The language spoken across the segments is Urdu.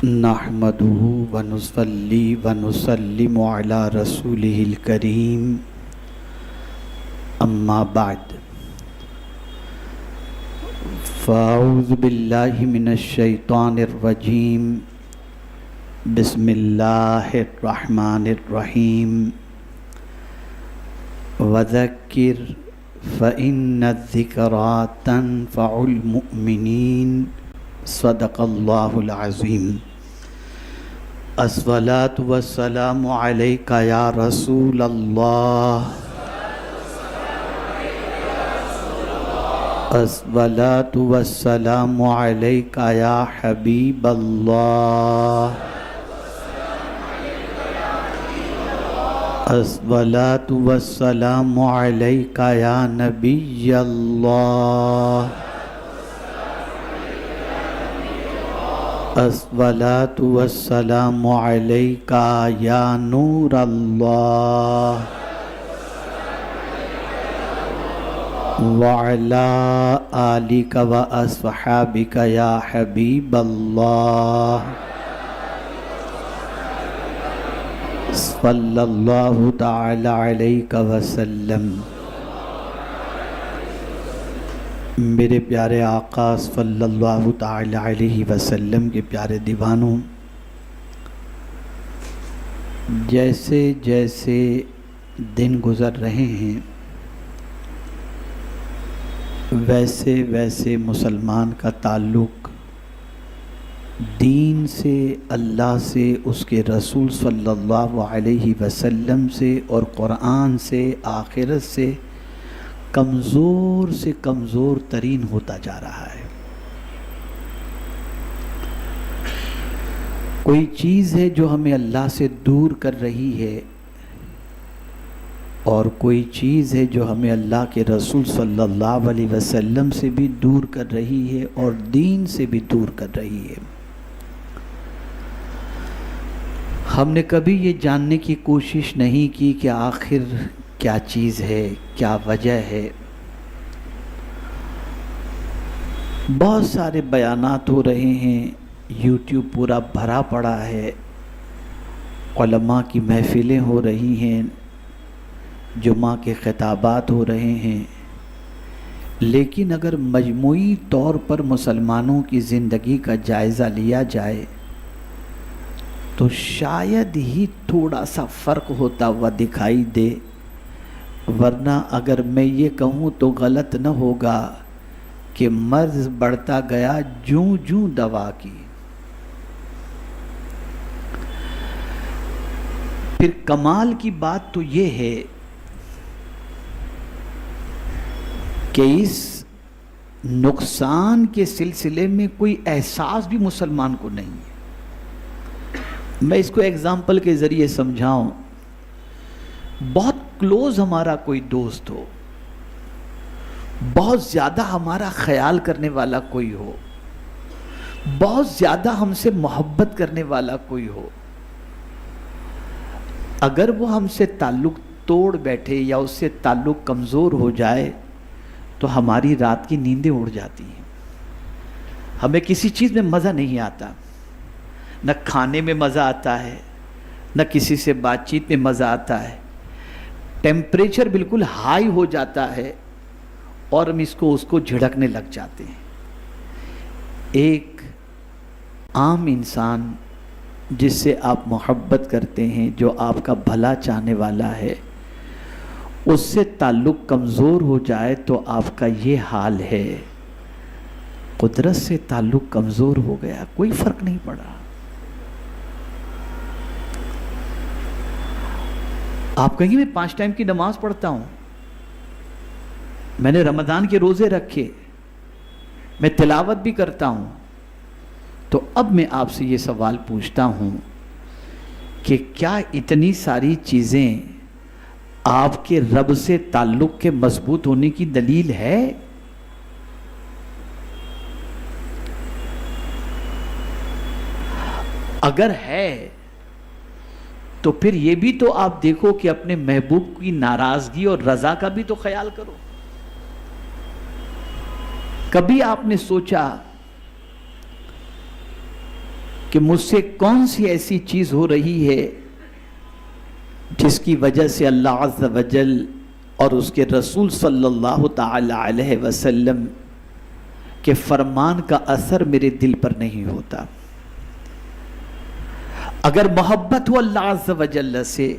نحمده ونصلي ونسلم على رسوله الكريم اما بعد فاعوذ بالله من الشيطان الرجيم بسم الله الرحمن الرحيم وذكر فإن الذكرى تنفع المؤمنين صدق الله العظيم الصلاة والسلام عليك يا رسول الله الصلاة والسلام عليك يا حبيب الله الصلاة والسلام عليك يا نبي الله الصلاة والسلام عليك يا نور الله وعلى آلك وأصحابك يا حبيب الله صلى الله تعالى عليك وسلم۔ میرے پیارے آقا صلی اللہ تعالی علیہ وسلم کے پیارے دیوانوں، جیسے جیسے دن گزر رہے ہیں ویسے ویسے مسلمان کا تعلق دین سے، اللہ سے، اس کے رسول صلی اللہ علیہ وسلم سے اور قرآن سے، آخرت سے کمزور ترین ہوتا جا رہا ہے۔ کوئی چیز ہے جو ہمیں اللہ سے دور کر رہی ہے اور کوئی چیز ہے جو ہمیں اللہ کے رسول صلی اللہ علیہ وسلم سے بھی دور کر رہی ہے اور دین سے بھی دور کر رہی ہے۔ ہم نے کبھی یہ جاننے کی کوشش نہیں کی کہ آخر کیا چیز ہے، کیا وجہ ہے۔ بہت سارے بیانات ہو رہے ہیں، یوٹیوب پورا بھرا پڑا ہے، علماء کی محفلیں ہو رہی ہیں، جمعہ کے خطابات ہو رہے ہیں، لیکن اگر مجموعی طور پر مسلمانوں کی زندگی کا جائزہ لیا جائے تو شاید ہی تھوڑا سا فرق ہوتا ہوا دکھائی دے، ورنہ اگر میں یہ کہوں تو غلط نہ ہوگا کہ مرض بڑھتا گیا جوں جوں دوا کی۔ پھر کمال کی بات تو یہ ہے کہ اس نقصان کے سلسلے میں کوئی احساس بھی مسلمان کو نہیں ہے۔ میں اس کو ایگزامپل کے ذریعے سمجھاؤں، بہت کلوز ہمارا کوئی دوست ہو، بہت زیادہ ہمارا خیال کرنے والا کوئی ہو، بہت زیادہ ہم سے محبت کرنے والا کوئی ہو، اگر وہ ہم سے تعلق توڑ بیٹھے یا اس سے تعلق کمزور ہو جائے تو ہماری رات کی نیندیں اڑ جاتی ہیں، ہمیں کسی چیز میں مزہ نہیں آتا، نہ کھانے میں مزہ آتا ہے، نہ کسی سے بات چیت میں مزہ آتا ہے، ٹیمپریچر بالکل ہائی ہو جاتا ہے اور ہم اس کو جھڑکنے لگ جاتے ہیں۔ ایک عام انسان جس سے آپ محبت کرتے ہیں، جو آپ کا بھلا چاہنے والا ہے، اس سے تعلق کمزور ہو جائے تو آپ کا یہ حال ہے۔ قدرت سے تعلق کمزور ہو گیا، کوئی فرق نہیں پڑا۔ آپ کہیں گے میں 5 ٹائم کی نماز پڑھتا ہوں، میں نے رمضان کے روزے رکھے، میں تلاوت بھی کرتا ہوں، تو اب میں آپ سے یہ سوال پوچھتا ہوں کہ کیا اتنی ساری چیزیں آپ کے رب سے تعلق کے مضبوط ہونے کی دلیل ہے؟ اگر ہے تو پھر یہ بھی تو آپ دیکھو کہ اپنے محبوب کی ناراضگی اور رضا کا بھی تو خیال کرو۔ کبھی آپ نے سوچا کہ مجھ سے کون سی ایسی چیز ہو رہی ہے جس کی وجہ سے اللہ عز و جل اور اس کے رسول صلی اللہ تعالی علیہ وسلم کے فرمان کا اثر میرے دل پر نہیں ہوتا۔ اگر محبت ہو اللہ عز و جل سے،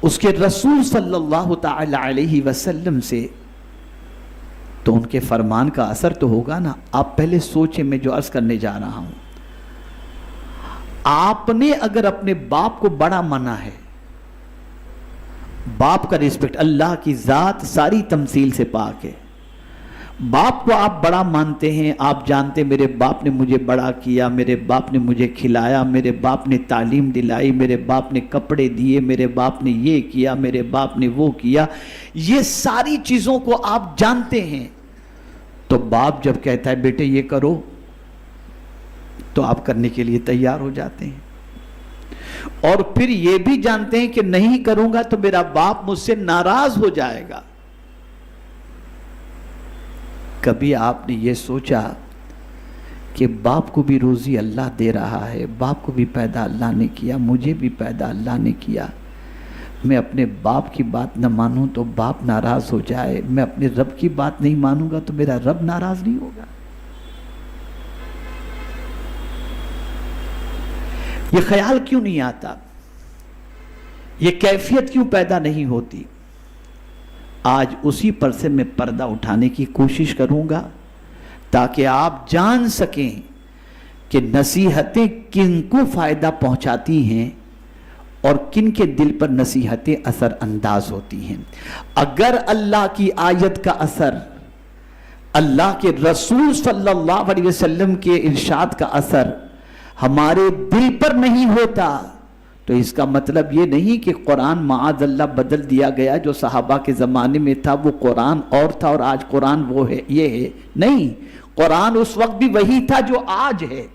اس کے رسول صلی اللہ تعالی علیہ وسلم سے، تو ان کے فرمان کا اثر تو ہوگا نا۔ آپ پہلے سوچیں، میں جو عرض کرنے جا رہا ہوں، آپ نے اگر اپنے باپ کو بڑا مانا ہے، باپ کا رسپیکٹ، اللہ کی ذات ساری تمثیل سے پاک ہے، باپ کو آپ بڑا مانتے ہیں، آپ جانتے میرے باپ نے مجھے بڑا کیا، میرے باپ نے مجھے کھلایا، میرے باپ نے تعلیم دلائی، میرے باپ نے کپڑے دیے، میرے باپ نے یہ کیا، میرے باپ نے وہ کیا، یہ ساری چیزوں کو آپ جانتے ہیں، تو باپ جب کہتا ہے بیٹے یہ کرو تو آپ کرنے کے لیے تیار ہو جاتے ہیں، اور پھر یہ بھی جانتے ہیں کہ نہیں کروں گا تو میرا باپ مجھ سے ناراض ہو جائے گا۔ کبھی آپ نے یہ سوچا کہ باپ کو بھی روزی اللہ دے رہا ہے، باپ کو بھی پیدا اللہ نے کیا، مجھے بھی پیدا اللہ نے کیا، میں اپنے باپ کی بات نہ مانوں تو باپ ناراض ہو جائے، میں اپنے رب کی بات نہیں مانوں گا تو میرا رب ناراض نہیں ہوگا؟ یہ خیال کیوں نہیں آتا؟ یہ کیفیت کیوں پیدا نہیں ہوتی؟ آج اسی پر سے میں پردہ اٹھانے کی کوشش کروں گا تاکہ آپ جان سکیں کہ نصیحتیں کن کو فائدہ پہنچاتی ہیں اور کن کے دل پر نصیحتیں اثر انداز ہوتی ہیں۔ اگر اللہ کی آیت کا اثر، اللہ کے رسول صلی اللہ علیہ وسلم کے ارشاد کا اثر ہمارے دل پر نہیں ہوتا تو اس کا مطلب یہ نہیں کہ قرآن معاذ اللہ بدل دیا گیا، جو صحابہ کے زمانے میں تھا وہ قرآن اور تھا اور آج قرآن وہ ہے، یہ ہے نہیں۔ قرآن اس وقت بھی وہی تھا جو آج ہے،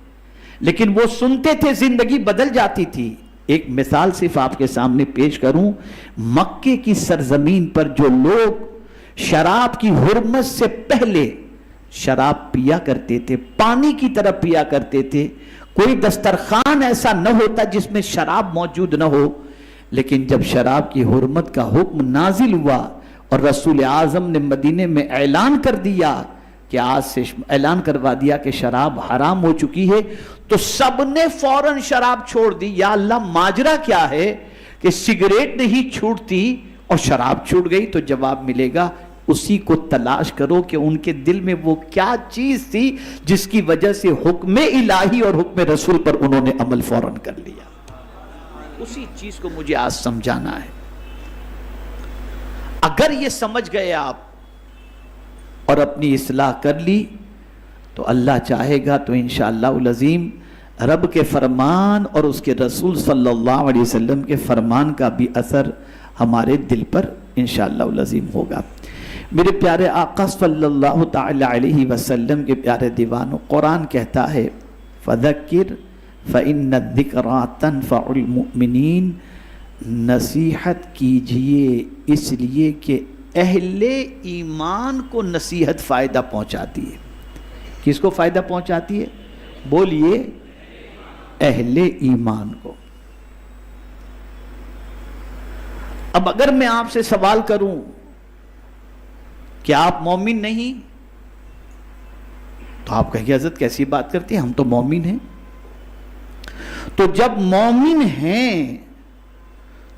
لیکن وہ سنتے تھے، زندگی بدل جاتی تھی۔ ایک مثال صرف آپ کے سامنے پیش کروں، مکے کی سرزمین پر جو لوگ شراب کی حرمت سے پہلے شراب پیا کرتے تھے، پانی کی طرح پیا کرتے تھے، کوئی دسترخوان ایسا نہ ہوتا جس میں شراب موجود نہ ہو، لیکن جب شراب کی حرمت کا حکم نازل ہوا اور رسول اعظم نے مدینے میں اعلان کر دیا کہ آج سے اعلان کروا دیا کہ شراب حرام ہو چکی ہے، تو سب نے فوراً شراب چھوڑ دی۔ یا اللہ، ماجرا کیا ہے کہ سگریٹ نہیں چھوٹتی اور شراب چھوٹ گئی؟ تو جواب ملے گا، اسی کو تلاش کرو کہ ان کے دل میں وہ کیا چیز تھی جس کی وجہ سے حکم الہی اور حکم رسول پر انہوں نے عمل فوراً کر لیا۔ اسی چیز کو مجھے آج سمجھانا ہے۔ اگر یہ سمجھ گئے آپ اور اپنی اصلاح کر لی تو اللہ چاہے گا تو انشاءاللہ العظیم رب کے فرمان اور اس کے رسول صلی اللہ علیہ وسلم کے فرمان کا بھی اثر ہمارے دل پر انشاءاللہ العظیم ہوگا۔ میرے پیارے آقا صلی اللہ تعالی علیہ وسلم کے پیارے دیوانوں، قرآن کہتا ہے فَذَكِّرْ فَإِنَّ الذِّكْرَى تَنْفَعُ الْمُؤْمِنِينَ، نصیحت کیجئے اس لیے کہ اہل ایمان کو نصیحت فائدہ پہنچاتی ہے۔ کس کو فائدہ پہنچاتی ہے؟ بولیے، اہل ایمان کو۔ اب اگر میں آپ سے سوال کروں کہ آپ مومن نہیں، تو آپ کہیں گے حضرت کیسی بات کرتے ہیں، ہم تو مومن ہیں۔ تو جب مومن ہیں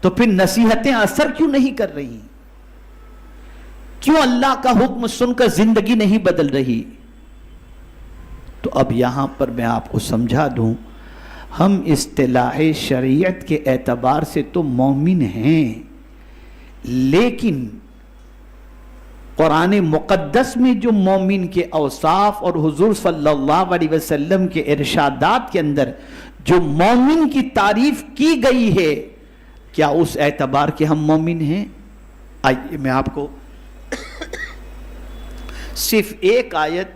تو پھر نصیحتیں اثر کیوں نہیں کر رہی؟ کیوں اللہ کا حکم سن کر زندگی نہیں بدل رہی؟ تو اب یہاں پر میں آپ کو سمجھا دوں، ہم اصطلاح شریعت کے اعتبار سے تو مومن ہیں، لیکن قرآن مقدس میں جو مومن کے اوصاف اور حضور صلی اللہ علیہ وسلم کے ارشادات کے اندر جو مومن کی تعریف کی گئی ہے، کیا اس اعتبار کے ہم مومن ہیں؟ آئیے میں آپ کو صرف ایک آیت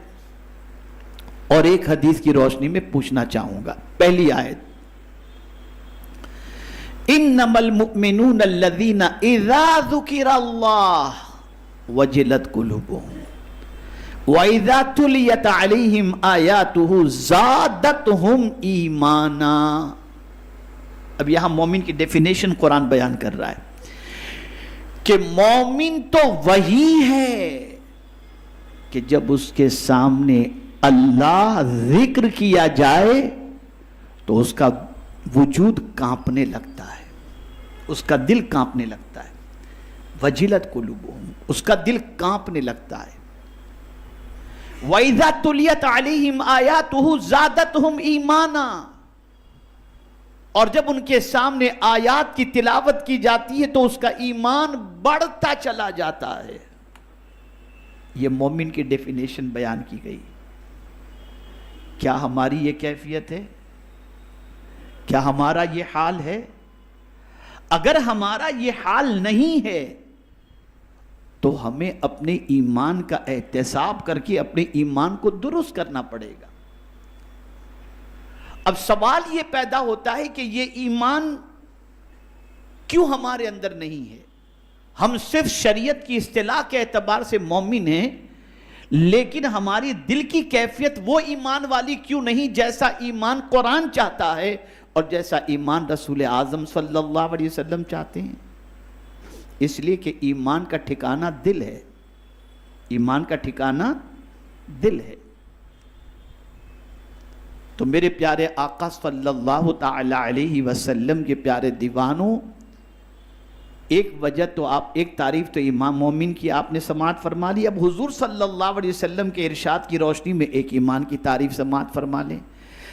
اور ایک حدیث کی روشنی میں پوچھنا چاہوں گا۔ پہلی آیت، انما المؤمنون الذین اذا ذکر اللہ وجلت قلوبهم وَإِذَا تُلِيَتْ عَلَيْهِمْ آيَاتُهُ زَادَتْهُمْ ایمانا. اب یہاں مومن کی ڈیفینیشن قرآن بیان کر رہا ہے کہ مومن تو وہی ہے کہ جب اس کے سامنے اللہ ذکر کیا جائے تو اس کا وجود کانپنے لگتا ہے، اس کا دل کانپنے لگتا ہے. وجلت قلوبہم، اس کا دل کانپنے لگتا ہے. وَإِذَا تُلِيَتْ عَلَيْهِمْ آيَاتُهُ زَادَتْهُمْ ایمانا. اور جب ان کے سامنے آیات کی تلاوت کی جاتی ہے تو اس کا ایمان بڑھتا چلا جاتا ہے. یہ مومن کی ڈیفینیشن بیان کی گئی. کیا ہماری یہ کیفیت ہے؟ کیا ہمارا یہ حال ہے؟ اگر ہمارا یہ حال نہیں ہے تو ہمیں اپنے ایمان کا احتساب کر کے اپنے ایمان کو درست کرنا پڑے گا. اب سوال یہ پیدا ہوتا ہے کہ یہ ایمان کیوں ہمارے اندر نہیں ہے؟ ہم صرف شریعت کی اصطلاح کے اعتبار سے مومن ہیں، لیکن ہماری دل کی کیفیت وہ ایمان والی کیوں نہیں جیسا ایمان قرآن چاہتا ہے اور جیسا ایمان رسول اعظم صلی اللہ علیہ وسلم چاہتے ہیں؟ اس لیے کہ ایمان کا ٹھکانہ دل ہے. ایمان کا ٹھکانہ دل ہے. تو میرے پیارے آقا صلی اللہ تعالی علیہ وسلم کے پیارے دیوانوں، ایک وجہ تو آپ، ایک تعریف تو امام مومن کی آپ نے سماعت فرما لی. اب حضور صلی اللہ علیہ وسلم کے ارشاد کی روشنی میں ایک ایمان کی تعریف سماعت فرما لیں.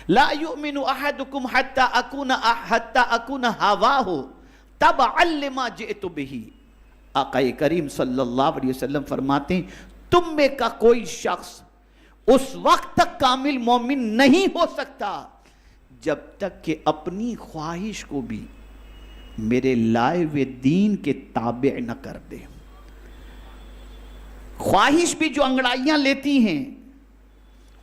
لا یؤمن احدکم حتی اکون ہواہ تبعا لما جئت بہ. آقا کریم صلی اللہ علیہ وسلم فرماتے ہیں تم میں کا کوئی شخص اس وقت تک کامل مومن نہیں ہو سکتا جب تک کہ اپنی خواہش کو بھی میرے لائے ہوئے دین کے تابع نہ کر دے. خواہش بھی جو انگڑائیاں لیتی ہیں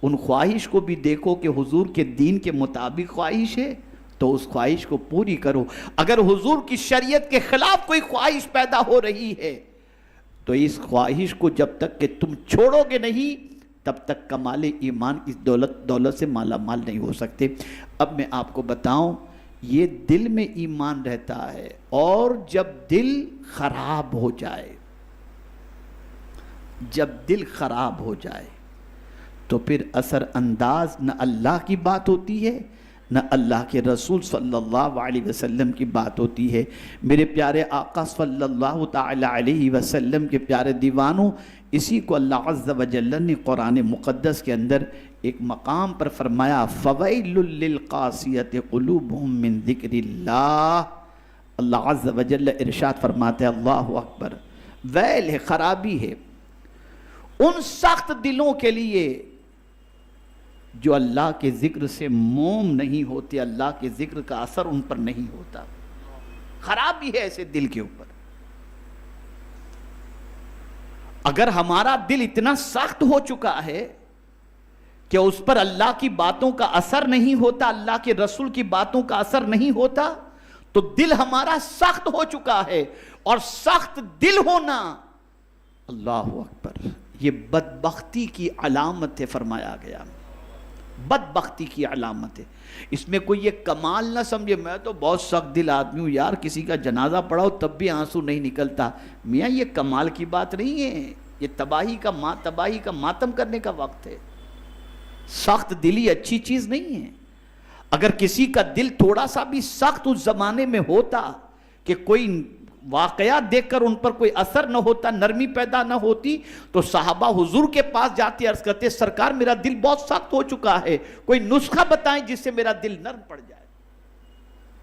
ان خواہش کو بھی دیکھو کہ حضور کے دین کے مطابق خواہش ہے تو اس خواہش کو پوری کرو. اگر حضور کی شریعت کے خلاف کوئی خواہش پیدا ہو رہی ہے تو اس خواہش کو جب تک کہ تم چھوڑو گے نہیں تب تک کمال ایمان کی دولت سے مالا مال نہیں ہو سکتے. اب میں آپ کو بتاؤں، یہ دل میں ایمان رہتا ہے، اور جب دل خراب ہو جائے، جب دل خراب ہو جائے تو پھر اثر انداز نہ اللہ کی بات ہوتی ہے نہ اللہ کے رسول صلی اللہ علیہ وسلم کی بات ہوتی ہے. میرے پیارے آقا صلی اللہ تعالی علیہ وسلم کے پیارے دیوانوں، اسی کو اللہ عز و جل نے قرآن مقدس کے اندر ایک مقام پر فرمایا فَوَيْلٌ لِّلْقَاسِيَةِ قُلُوبُهُم مِّن ذِكْرِ اللَّهِ. اللہ عز و جل ارشاد فرماتے ہیں، اللہ اکبر، ویل ہے، خرابی ہے ان سخت دلوں کے لیے جو اللہ کے ذکر سے موم نہیں ہوتے، اللہ کے ذکر کا اثر ان پر نہیں ہوتا. خرابی ہے ایسے دل کے اوپر. اگر ہمارا دل اتنا سخت ہو چکا ہے کہ اس پر اللہ کی باتوں کا اثر نہیں ہوتا، اللہ کے رسول کی باتوں کا اثر نہیں ہوتا، تو دل ہمارا سخت ہو چکا ہے. اور سخت دل ہونا، اللہ اکبر، یہ بدبختی کی علامت ہے. فرمایا گیا بدبختی کی علامت ہے. اس میں کوئی یہ کمال نہ سمجھے میں تو بہت سخت دل آدمی ہوں یار، کسی کا جنازہ پڑھاؤ تب بھی آنسو نہیں نکلتا. میاں یہ کمال کی بات نہیں ہے، یہ تباہی کا ماتم کرنے کا وقت ہے. سخت دلی اچھی چیز نہیں ہے. اگر کسی کا دل تھوڑا سا بھی سخت اس زمانے میں ہوتا کہ کوئی واقعات دیکھ کر ان پر کوئی اثر نہ ہوتا، نرمی پیدا نہ ہوتی، تو صحابہ حضور کے پاس جاتے عرض کرتے سرکار میرا دل بہت سخت ہو چکا ہے، کوئی نسخہ بتائیں جس سے میرا دل نرم پڑ جائے.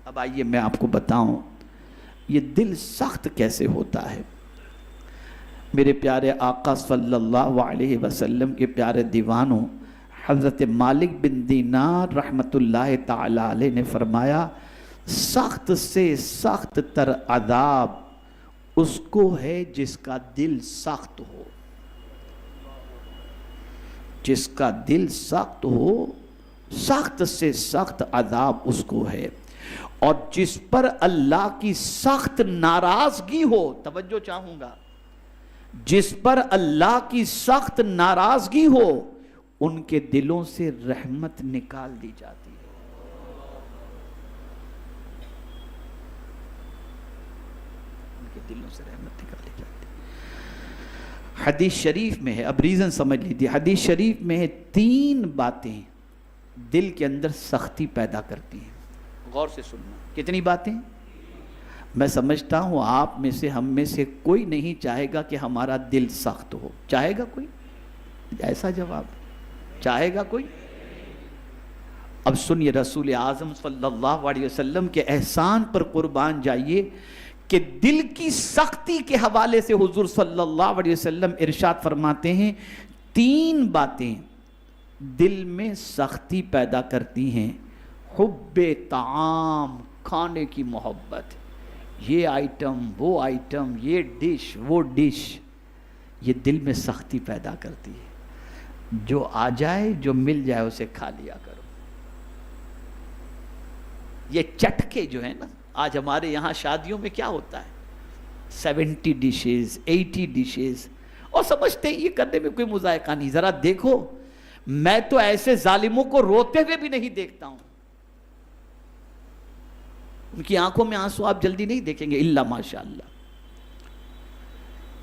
اب آئیے میں آپ کو بتاؤں یہ دل سخت کیسے ہوتا ہے. میرے پیارے آقا صلی اللہ علیہ وسلم کے پیارے دیوانوں، حضرت مالک بن دینار رحمت اللہ تعالی علیہ نے فرمایا سخت سے سخت تر عذاب اس کو ہے جس کا دل سخت ہو. جس کا دل سخت ہو، سخت سے سخت عذاب اس کو ہے. اور جس پر اللہ کی سخت ناراضگی ہو، توجہ چاہوں گا، جس پر اللہ کی سخت ناراضگی ہو ان کے دلوں سے رحمت نکال دی جاتی ہے. ان کے دلوں سے رحمت نکالی جاتی ہے. حدیث شریف میں ہے، اب ریزن سمجھ لیجیے، حدیث شریف میں ہے 3 باتیں دل کے اندر سختی پیدا کرتی ہیں. غور سے سننا. کتنی باتیں؟ میں سمجھتا ہوں آپ میں سے، ہم میں سے کوئی نہیں چاہے گا کہ ہمارا دل سخت ہو. چاہے گا کوئی؟ ایسا جواب چاہے گا کوئی؟ اب سنیے، رسول اعظم صلی اللہ علیہ وسلم کے احسان پر قربان جائیے کہ دل کی سختی کے حوالے سے حضور صلی اللہ علیہ وسلم ارشاد فرماتے ہیں 3 باتیں دل میں سختی پیدا کرتی ہیں. حب طعام، کھانے کی محبت، یہ آئٹم وہ آئٹم، یہ ڈش وہ ڈش، یہ دل میں سختی پیدا کرتی ہے. جو آ جائے، جو مل جائے اسے کھا لیا کرو. یہ چٹکے جو ہیں نا، آج ہمارے یہاں شادیوں میں کیا ہوتا ہے، 70 ڈشز 80 ڈشز، اور سمجھتے ہیں یہ کرنے میں کوئی مذائقہ نہیں. ذرا دیکھو، میں تو ایسے ظالموں کو روتے ہوئے بھی نہیں دیکھتا ہوں. ان کی آنکھوں میں آنسو آپ جلدی نہیں دیکھیں گے الا ماشاءاللہ.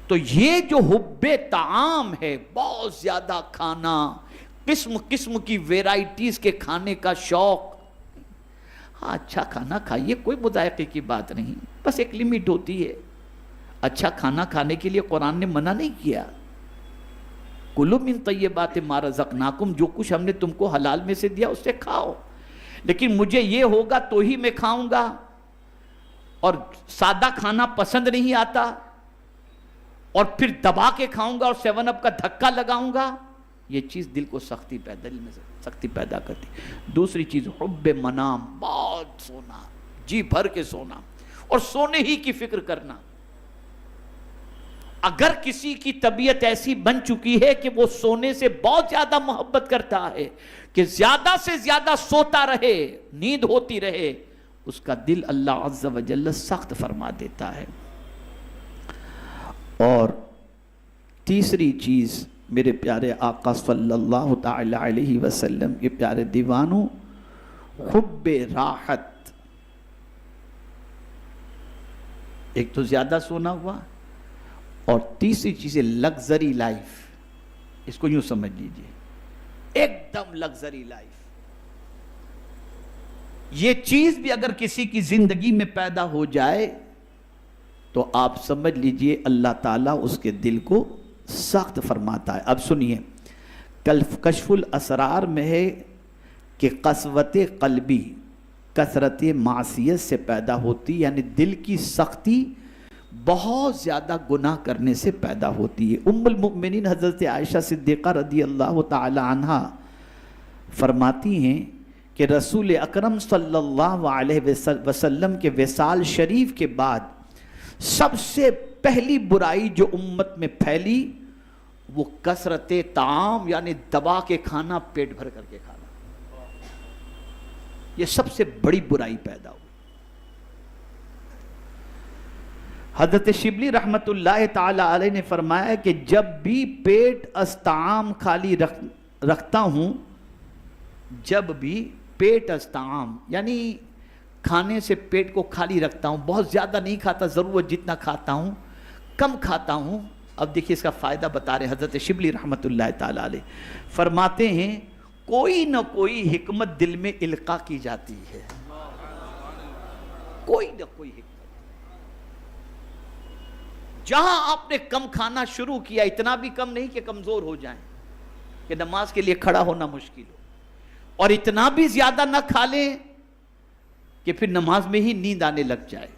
تو یہ جو حب طعام ہے، بہت زیادہ کھانا، قسم قسم کی ویرائٹیز کے کھانے کا شوق. ہاں اچھا کھانا کھائیے، کوئی مذائقے کی بات نہیں، بس ایک لمٹ ہوتی ہے. اچھا کھانا کھانے کے لیے قرآن نے منع نہیں کیا. کلوا من طیبات ما رزقناکم، جو کچھ ہم نے تم کو حلال میں سے دیا اس سے کھاؤ. لیکن مجھے یہ ہوگا تو ہی میں کھاؤں گا، اور سادہ کھانا پسند نہیں آتا، اور پھر دبا کے کھاؤں گا اور 7 اپ کا دھکا لگاؤں گا، یہ چیز دل کو سختی پیدا کرتی. دوسری چیز حب منام، بہت سونا، جی بھر کے سونا اور سونے ہی کی فکر کرنا. اگر کسی کی طبیعت ایسی بن چکی ہے کہ وہ سونے سے بہت زیادہ محبت کرتا ہے کہ زیادہ سے زیادہ سوتا رہے، نیند ہوتی رہے، اس کا دل اللہ عز و جل سخت فرما دیتا ہے. اور تیسری چیز میرے پیارے آقا صلی اللہ تعالی علیہ وسلم کے پیارے دیوانوں، حب راحت. ایک تو زیادہ سونا ہوا، اور تیسری چیز ہے لگزری لائف. اس کو یوں سمجھ لیجئے، ایک دم لگزری لائف. یہ چیز بھی اگر کسی کی زندگی میں پیدا ہو جائے تو آپ سمجھ لیجئے اللہ تعالیٰ اس کے دل کو سخت فرماتا ہے. اب سنیے، کشف الاسرار میں ہے کہ قسوت قلبی کثرت معصیت سے پیدا ہوتی، یعنی دل کی سختی بہت زیادہ گناہ کرنے سے پیدا ہوتی ہے. ام المؤمنین حضرت عائشہ صدیقہ رضی اللہ تعالی عنہا فرماتی ہیں کہ رسول اکرم صلی اللہ علیہ وسلم کے وصال شریف کے بعد سب سے پہلی برائی جو امت میں پھیلی وہ کثرت طعام، یعنی دبا کے کھانا، پیٹ بھر کر کے کھانا. یہ سب سے بڑی برائی پیدا ہوئی. حضرت شبلی رحمت اللہ تعالی علیہ نے فرمایا کہ جب بھی پیٹ استعام خالی رکھتا ہوں، جب بھی پیٹ استعام یعنی کھانے سے پیٹ کو خالی رکھتا ہوں، بہت زیادہ نہیں کھاتا، ضرورت جتنا کھاتا ہوں، کم کھاتا ہوں. اب دیکھیے اس کا فائدہ بتا رہے حضرت شبلی رحمت اللہ تعالی علیہ. فرماتے ہیں کوئی نہ کوئی حکمت دل میں القا کی جاتی ہے، کوئی نہ کوئی حکمت. جہاں آپ نے کم کھانا شروع کیا، اتنا بھی کم نہیں کہ کمزور ہو جائیں، کہ نماز کے لیے کھڑا ہونا مشکل ہو، اور اتنا بھی زیادہ نہ کھا لیں کہ پھر نماز میں ہی نیند آنے لگ جائے.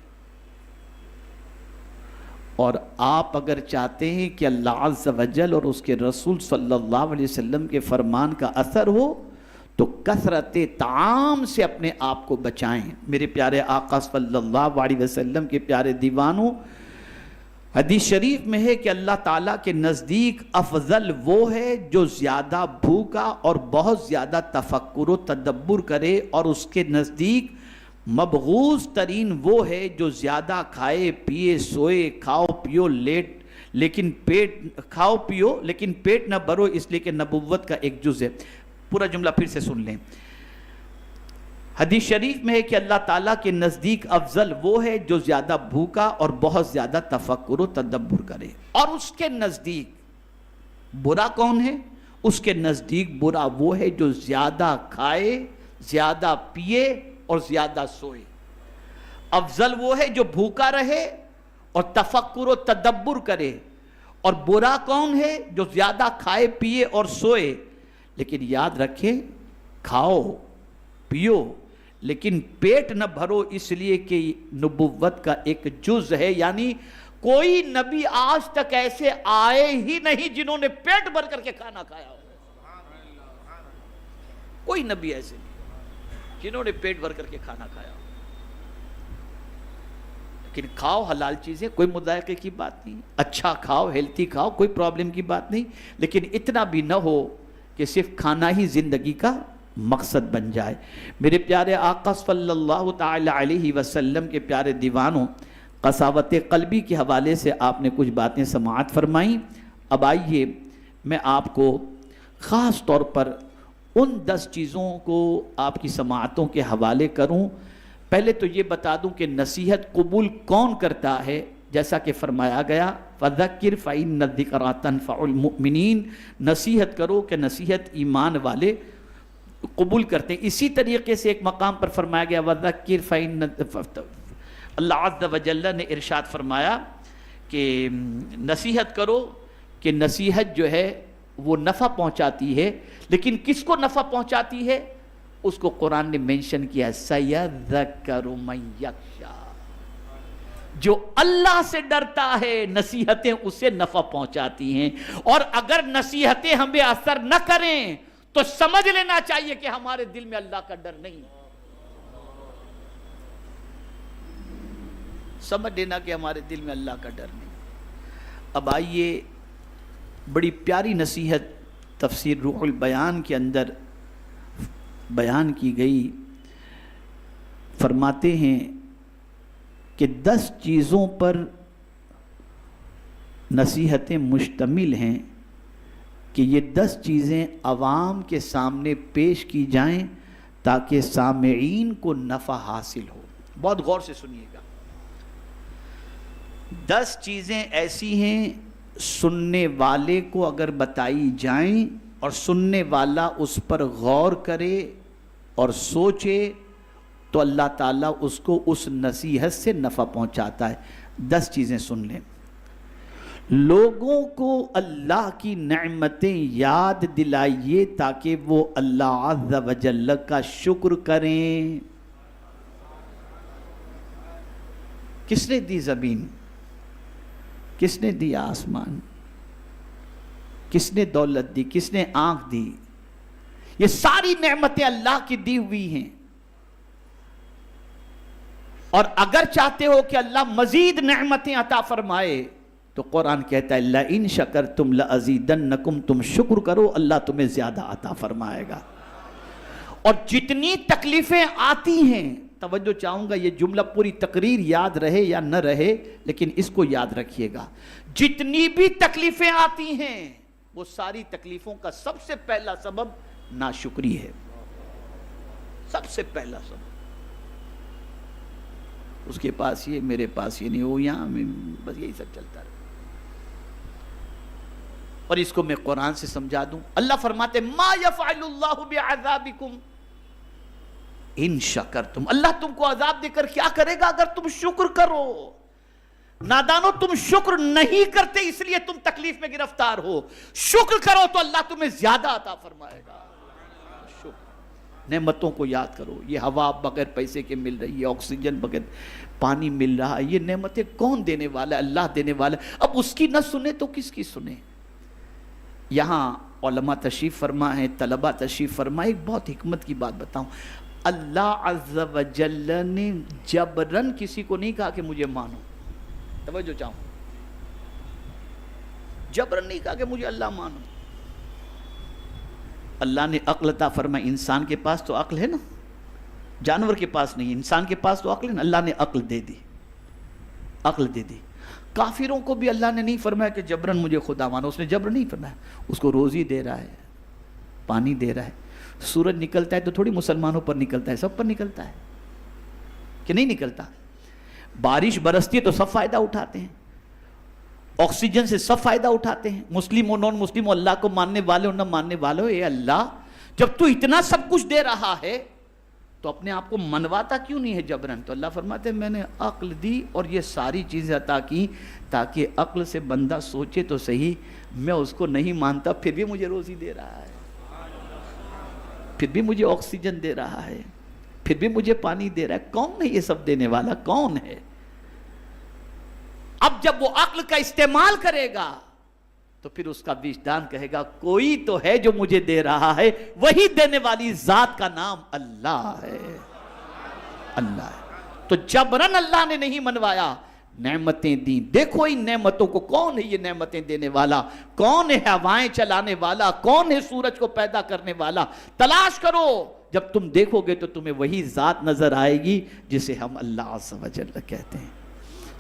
اور آپ اگر چاہتے ہیں کہ اللہ عز و جل اور اس کے رسول صلی اللہ علیہ وسلم کے فرمان کا اثر ہو تو کثرت طعام سے اپنے آپ کو بچائیں. میرے پیارے آقا صلی اللہ علیہ وسلم کے پیارے دیوانوں، حدیث شریف میں ہے کہ اللہ تعالیٰ کے نزدیک افضل وہ ہے جو زیادہ بھوکا اور بہت زیادہ تفکر و تدبر کرے، اور اس کے نزدیک مبغوض ترین وہ ہے جو زیادہ کھائے پیے، سوئے، کھاؤ پیو، لیکن کھاؤ پیو لیکن پیٹ نہ بھرو، اس لیے کہ نبوت کا ایک جز ہے۔ پورا جملہ پھر سے سن لیں۔ حدیث شریف میں ہے کہ اللہ تعالیٰ کے نزدیک افضل وہ ہے جو زیادہ بھوکا اور بہت زیادہ تفکر و تدبر کرے، اور اس کے نزدیک برا کون ہے؟ اس کے نزدیک برا وہ ہے جو زیادہ کھائے، زیادہ پیے اور زیادہ سوئے۔ افضل وہ ہے جو بھوکا رہے اور تفکر و تدبر کرے، اور برا کون ہے؟ جو زیادہ کھائے پیے اور سوئے۔ لیکن یاد رکھیں، کھاؤ پیو لیکن پیٹ نہ بھرو، اس لیے کہ نبوت کا ایک جز ہے، یعنی کوئی نبی آج تک ایسے آئے ہی نہیں جنہوں نے پیٹ بھر کر کے کھانا کھایا ہو۔ کوئی نبی ایسے نہیں جنہوں نے پیٹ بھر کر کے کھانا کھایا ہو۔ لیکن کھاؤ حلال چیزیں، کوئی مذائقے کی بات نہیں، اچھا کھاؤ، ہیلتھی کھاؤ، کوئی پرابلم کی بات نہیں، لیکن اتنا بھی نہ ہو کہ صرف کھانا ہی زندگی کا مقصد بن جائے۔ میرے پیارے آقا صلی اللہ تعالی علیہ وسلم کے پیارے دیوانوں، قساوت قلبی کے حوالے سے آپ نے کچھ باتیں سماعت فرمائیں۔ اب آئیے میں آپ کو خاص طور پر ان 10 چیزوں کو آپ کی سماعتوں کے حوالے کروں۔ پہلے تو یہ بتا دوں کہ نصیحت قبول کون کرتا ہے، جیسا کہ فرمایا گیا فَذَكِّرْ فَإِنَّ الذِّكْرَىٰ تَنفَعُ الْمُؤْمِنِينَ، نصیحت کرو کہ نصیحت ایمان والے قبول کرتے ہیں۔ اسی طریقے سے ایک مقام پر فرمایا گیا وَذَكِّرْ فَإِنَّ، اللہ عز و جل نے ارشاد فرمایا کہ نصیحت کرو کہ نصیحت جو ہے وہ نفع پہنچاتی ہے، لیکن کس کو نفع پہنچاتی ہے؟ اس کو قرآن نے مینشن کیا سَيَذَّكَّرُ مَن يَخْشَىٰ، جو اللہ سے ڈرتا ہے نصیحتیں اسے نفع پہنچاتی ہیں۔ اور اگر نصیحتیں ہمیں اثر نہ کریں تو سمجھ لینا چاہیے کہ ہمارے دل میں اللہ کا ڈر نہیں، سمجھ لینا کہ ہمارے دل میں اللہ کا ڈر نہیں۔ اب آئیے، بڑی پیاری نصیحت تفسیر روح البیان کے اندر بیان کی گئی۔ فرماتے ہیں کہ 10 چیزوں پر نصیحتیں مشتمل ہیں کہ یہ 10 چیزیں عوام کے سامنے پیش کی جائیں تاکہ سامعین کو نفع حاصل ہو۔ بہت غور سے سنیے گا۔ 10 چیزیں ایسی ہیں سننے والے کو اگر بتائی جائیں اور سننے والا اس پر غور کرے اور سوچے تو اللہ تعالیٰ اس کو اس نصیحت سے نفع پہنچاتا ہے۔ 10 چیزیں سن لیں۔ لوگوں کو اللہ کی نعمتیں یاد دلائیے تاکہ وہ اللہ عز و جل کا شکر کریں۔ کس نے دی زمین؟ کس نے دی آسمان؟ کس نے دولت دی؟ کس نے آنکھ دی؟ یہ ساری نعمتیں اللہ کی دی ہوئی ہیں، اور اگر چاہتے ہو کہ اللہ مزید نعمتیں عطا فرمائے تو قرآن کہتا ہے لَإِن شَكَرْتُمْ لَأَزِيدَنَّكُمْ، تم شکر کرو اللہ تمہیں زیادہ عطا فرمائے گا۔ اور جتنی تکلیفیں آتی ہیں، توجہ چاہوں گا یہ جملہ پوری تقریر یاد رہے یا نہ رہے لیکن اس کو یاد رکھیے گا، جتنی بھی تکلیفیں آتی ہیں وہ ساری تکلیفوں کا سب سے پہلا سبب ناشکری ہے۔ سب سے پہلا سبب، اس کے پاس یہ، میرے پاس یہ نہیں، وہ یہاں، بس یہی سب چلتا رہا۔ اور اس کو میں قرآن سے سمجھا دوں، اللہ فرماتے ما یفعل اللہ بعذابکم ان شکرتم، اللہ تم کو عذاب دے کر کیا کرے گا اگر تم شکر کرو۔ نادانو، تم شکر نہیں کرتے اس لیے تم تکلیف میں گرفتار ہو، شکر کرو تو اللہ تمہیں زیادہ عطا فرمائے گا۔ نعمتوں کو یاد کرو، یہ ہوا بغیر پیسے کے مل رہی ہے، آکسیجن بغیر پانی مل رہا ہے، یہ نعمتیں کون دینے والا ہے؟ اللہ دینے والا ہے۔ اب اس کی نہ سنے تو کس کی سنے؟ یہاں علماء تشریف فرما ہیں، طلباء تشریف فرما، ایک بہت حکمت کی بات بتاؤں، اللہ عز و جل نے جبرن کسی کو نہیں کہا کہ مجھے مانو، توجہ چاہوں، جبرن نہیں کہا کہ مجھے اللہ مانو۔ اللہ نے عقل عطا فرمائی، انسان کے پاس تو عقل ہے نا، جانور کے پاس نہیں، انسان کے پاس تو عقل ہے نا، اللہ نے عقل دے دی، عقل دے دی۔ کافروں کو بھی اللہ نے نہیں فرمایا کہ جبرن مجھے خدا مانو، اس نے جبر نہیں فرمایا، اس کو روزی دے رہا ہے، پانی دے رہا ہے۔ سورج نکلتا ہے تو تھوڑی مسلمانوں پر نکلتا ہے، سب پر نکلتا ہے کہ نہیں نکلتا؟ بارش برستی ہے تو سب فائدہ اٹھاتے ہیں، آکسیجن سے سب فائدہ اٹھاتے ہیں، مسلم ہو نان مسلم ہو، اللہ کو ماننے والے ہو نہ ماننے والے ہو۔ اے اللہ، جب تو اتنا سب کچھ دے رہا ہے تو اپنے آپ کو منواتا کیوں نہیں ہے جبرن؟ تو اللہ فرماتے ہیں میں نے عقل دی اور یہ ساری چیزیں عطا کی تاکہ عقل سے بندہ سوچے تو صحیح، میں اس کو نہیں مانتا پھر بھی مجھے روزی دے رہا ہے، پھر بھی مجھے آکسیجن دے رہا ہے، پھر بھی مجھے پانی دے رہا ہے۔ کون ہے یہ سب دینے والا؟ کون ہے؟ اب جب وہ عقل کا استعمال کرے گا تو پھر اس کا وجدان کہے گا کوئی تو ہے جو مجھے دے رہا ہے، وہی دینے والی ذات کا نام اللہ ہے، اللہ ہے۔ تو جبرن اللہ نے نہیں منوایا، نعمتیں دیں۔ دیکھو ان نعمتوں کو، کون ہے یہ نعمتیں دینے والا؟ کون ہے ہوائیں چلانے والا؟ کون ہے سورج کو پیدا کرنے والا؟ تلاش کرو، جب تم دیکھو گے تو تمہیں وہی ذات نظر آئے گی جسے ہم اللہ عز و جل کہتے ہیں۔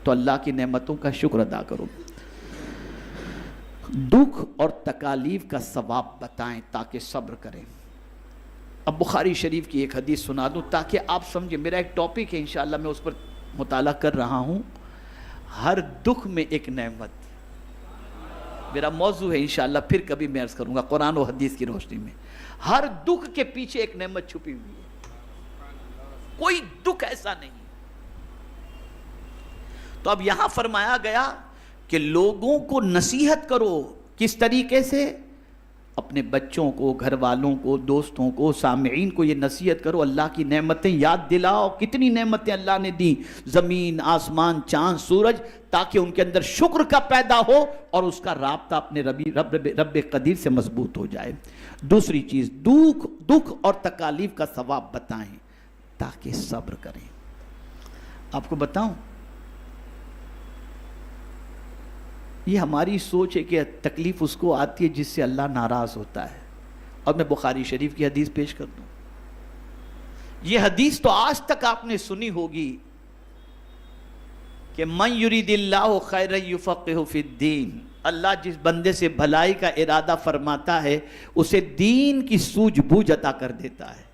تو اللہ کی نعمتوں کا شکر ادا کرو۔ دکھ اور تکالیف کا ثواب بتائیں تاکہ صبر کریں۔ اب بخاری شریف کی ایک حدیث سنا دوں تاکہ آپ سمجھیں، میرا ایک ٹاپک ہے انشاءاللہ میں اس پر مطالعہ کر رہا ہوں، ہر دکھ میں ایک نعمت، میرا موضوع ہے انشاءاللہ، پھر کبھی میں عرض کروں گا قرآن و حدیث کی روشنی میں۔ ہر دکھ کے پیچھے ایک نعمت چھپی ہوئی ہے، کوئی دکھ ایسا نہیں۔ تو اب یہاں فرمایا گیا کہ لوگوں کو نصیحت کرو، کس طریقے سے؟ اپنے بچوں کو، گھر والوں کو، دوستوں کو، سامعین کو یہ نصیحت کرو، اللہ کی نعمتیں یاد دلاؤ، کتنی نعمتیں اللہ نے دی، زمین، آسمان، چاند، سورج، تاکہ ان کے اندر شکر کا پیدا ہو اور اس کا رابطہ اپنے رب قدیر سے مضبوط ہو جائے۔ دوسری چیز، دکھ اور تکالیف کا ثواب بتائیں تاکہ صبر کریں۔ آپ کو بتاؤں، یہ ہماری سوچ ہے کہ تکلیف اس کو آتی ہے جس سے اللہ ناراض ہوتا ہے، اور میں بخاری شریف کی حدیث پیش کر دوں۔ یہ حدیث تو آج تک آپ نے سنی ہوگی کہ من یرید اللہ خیرا یفقہہ فی الدین، اللہ جس بندے سے بھلائی کا ارادہ فرماتا ہے اسے دین کی سوجھ بوجھ عطا کر دیتا ہے۔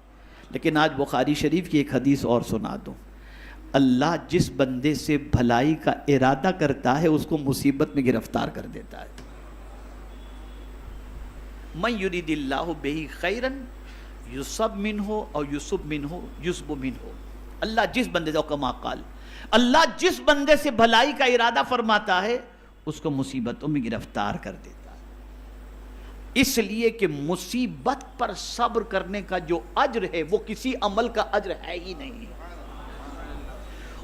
لیکن آج بخاری شریف کی ایک حدیث اور سنا دوں، اللہ جس بندے سے بھلائی کا ارادہ کرتا ہے اس کو مصیبت میں گرفتار کر دیتا ہے۔ من یرید اللہ بہ خیرا یصب منہ اور یصب منہ یصب منہ، اللہ جس بندے سے، کما قال، اللہ جس بندے سے بھلائی کا ارادہ فرماتا ہے اس کو مصیبتوں میں گرفتار کر دیتا ہے۔ اس لیے کہ مصیبت پر صبر کرنے کا جو اجر ہے وہ کسی عمل کا اجر ہے ہی نہیں ہے،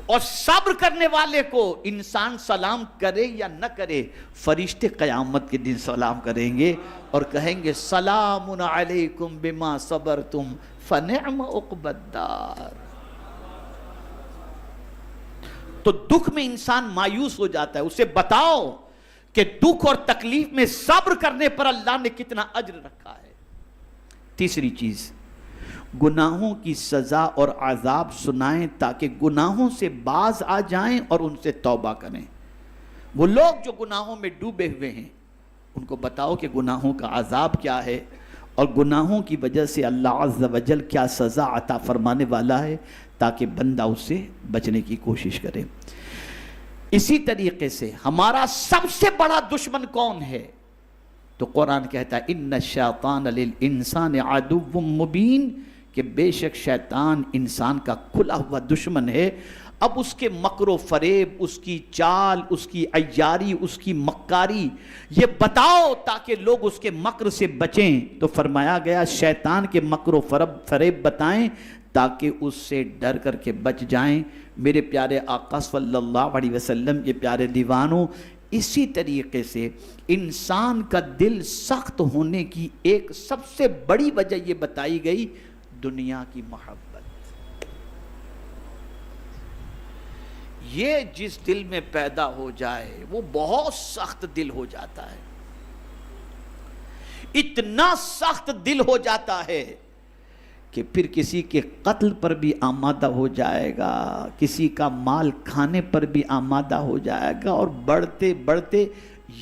اور صبر کرنے والے کو انسان سلام کرے یا نہ کرے، فرشتے قیامت کے دن سلام کریں گے اور کہیں گے سلام علیکم بما صبرتم فنعم عقبی الدار۔ تو دکھ میں انسان مایوس ہو جاتا ہے، اسے بتاؤ کہ دکھ اور تکلیف میں صبر کرنے پر اللہ نے کتنا اجر رکھا ہے۔ تیسری چیز، گناہوں کی سزا اور عذاب سنائیں تاکہ گناہوں سے باز آ جائیں اور ان سے توبہ کریں۔ وہ لوگ جو گناہوں میں ڈوبے ہوئے ہیں ان کو بتاؤ کہ گناہوں کا عذاب کیا ہے اور گناہوں کی وجہ سے اللہ عز و جل کیا سزا عطا فرمانے والا ہے، تاکہ بندہ اس سے بچنے کی کوشش کرے۔ اسی طریقے سے ہمارا سب سے بڑا دشمن کون ہے؟ تو قرآن کہتا ہے ان الشیطان للانسان عدو مبین، کہ بے شک شیطان انسان کا کھلا ہوا دشمن ہے۔ اب اس کے مکر و فریب، اس کی چال، اس کی عیاری، اس کی مکاری یہ بتاؤ تاکہ لوگ اس کے مکر سے بچیں۔ تو فرمایا گیا شیطان کے مکر و فریب بتائیں تاکہ اس سے ڈر کر کے بچ جائیں۔ میرے پیارے آقا صلی اللہ علیہ وسلم، یہ پیارے دیوانوں، اسی طریقے سے انسان کا دل سخت ہونے کی ایک سب سے بڑی وجہ یہ بتائی گئی، دنیا کی محبت۔ یہ جس دل میں پیدا ہو جائے وہ بہت سخت دل ہو جاتا ہے، اتنا سخت دل ہو جاتا ہے کہ پھر کسی کے قتل پر بھی آمادہ ہو جائے گا، کسی کا مال کھانے پر بھی آمادہ ہو جائے گا، اور بڑھتے بڑھتے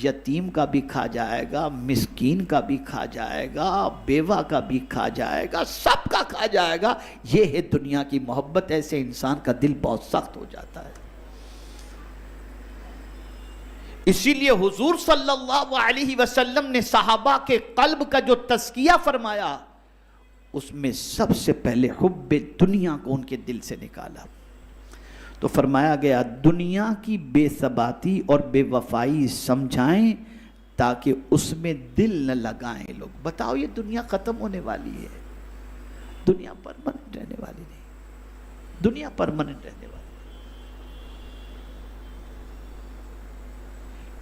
یتیم کا بھی کھا جائے گا، مسکین کا بھی کھا جائے گا، بیوہ کا بھی کھا جائے گا، سب کا کھا جائے گا۔ یہ ہے دنیا کی محبت۔ ایسے انسان کا دل بہت سخت ہو جاتا ہے۔ اسی لیے حضور صلی اللہ علیہ وسلم نے صحابہ کے قلب کا جو تزکیہ فرمایا، اس میں سب سے پہلے حب دنیا کو ان کے دل سے نکالا۔ تو فرمایا گیا دنیا کی بے ثباتی اور بے وفائی سمجھائیں تاکہ اس میں دل نہ لگائیں لوگ۔ بتاؤ یہ دنیا ختم ہونے والی ہے، دنیا پرماننٹ رہنے والی نہیں، دنیا پرماننٹ رہنے والی۔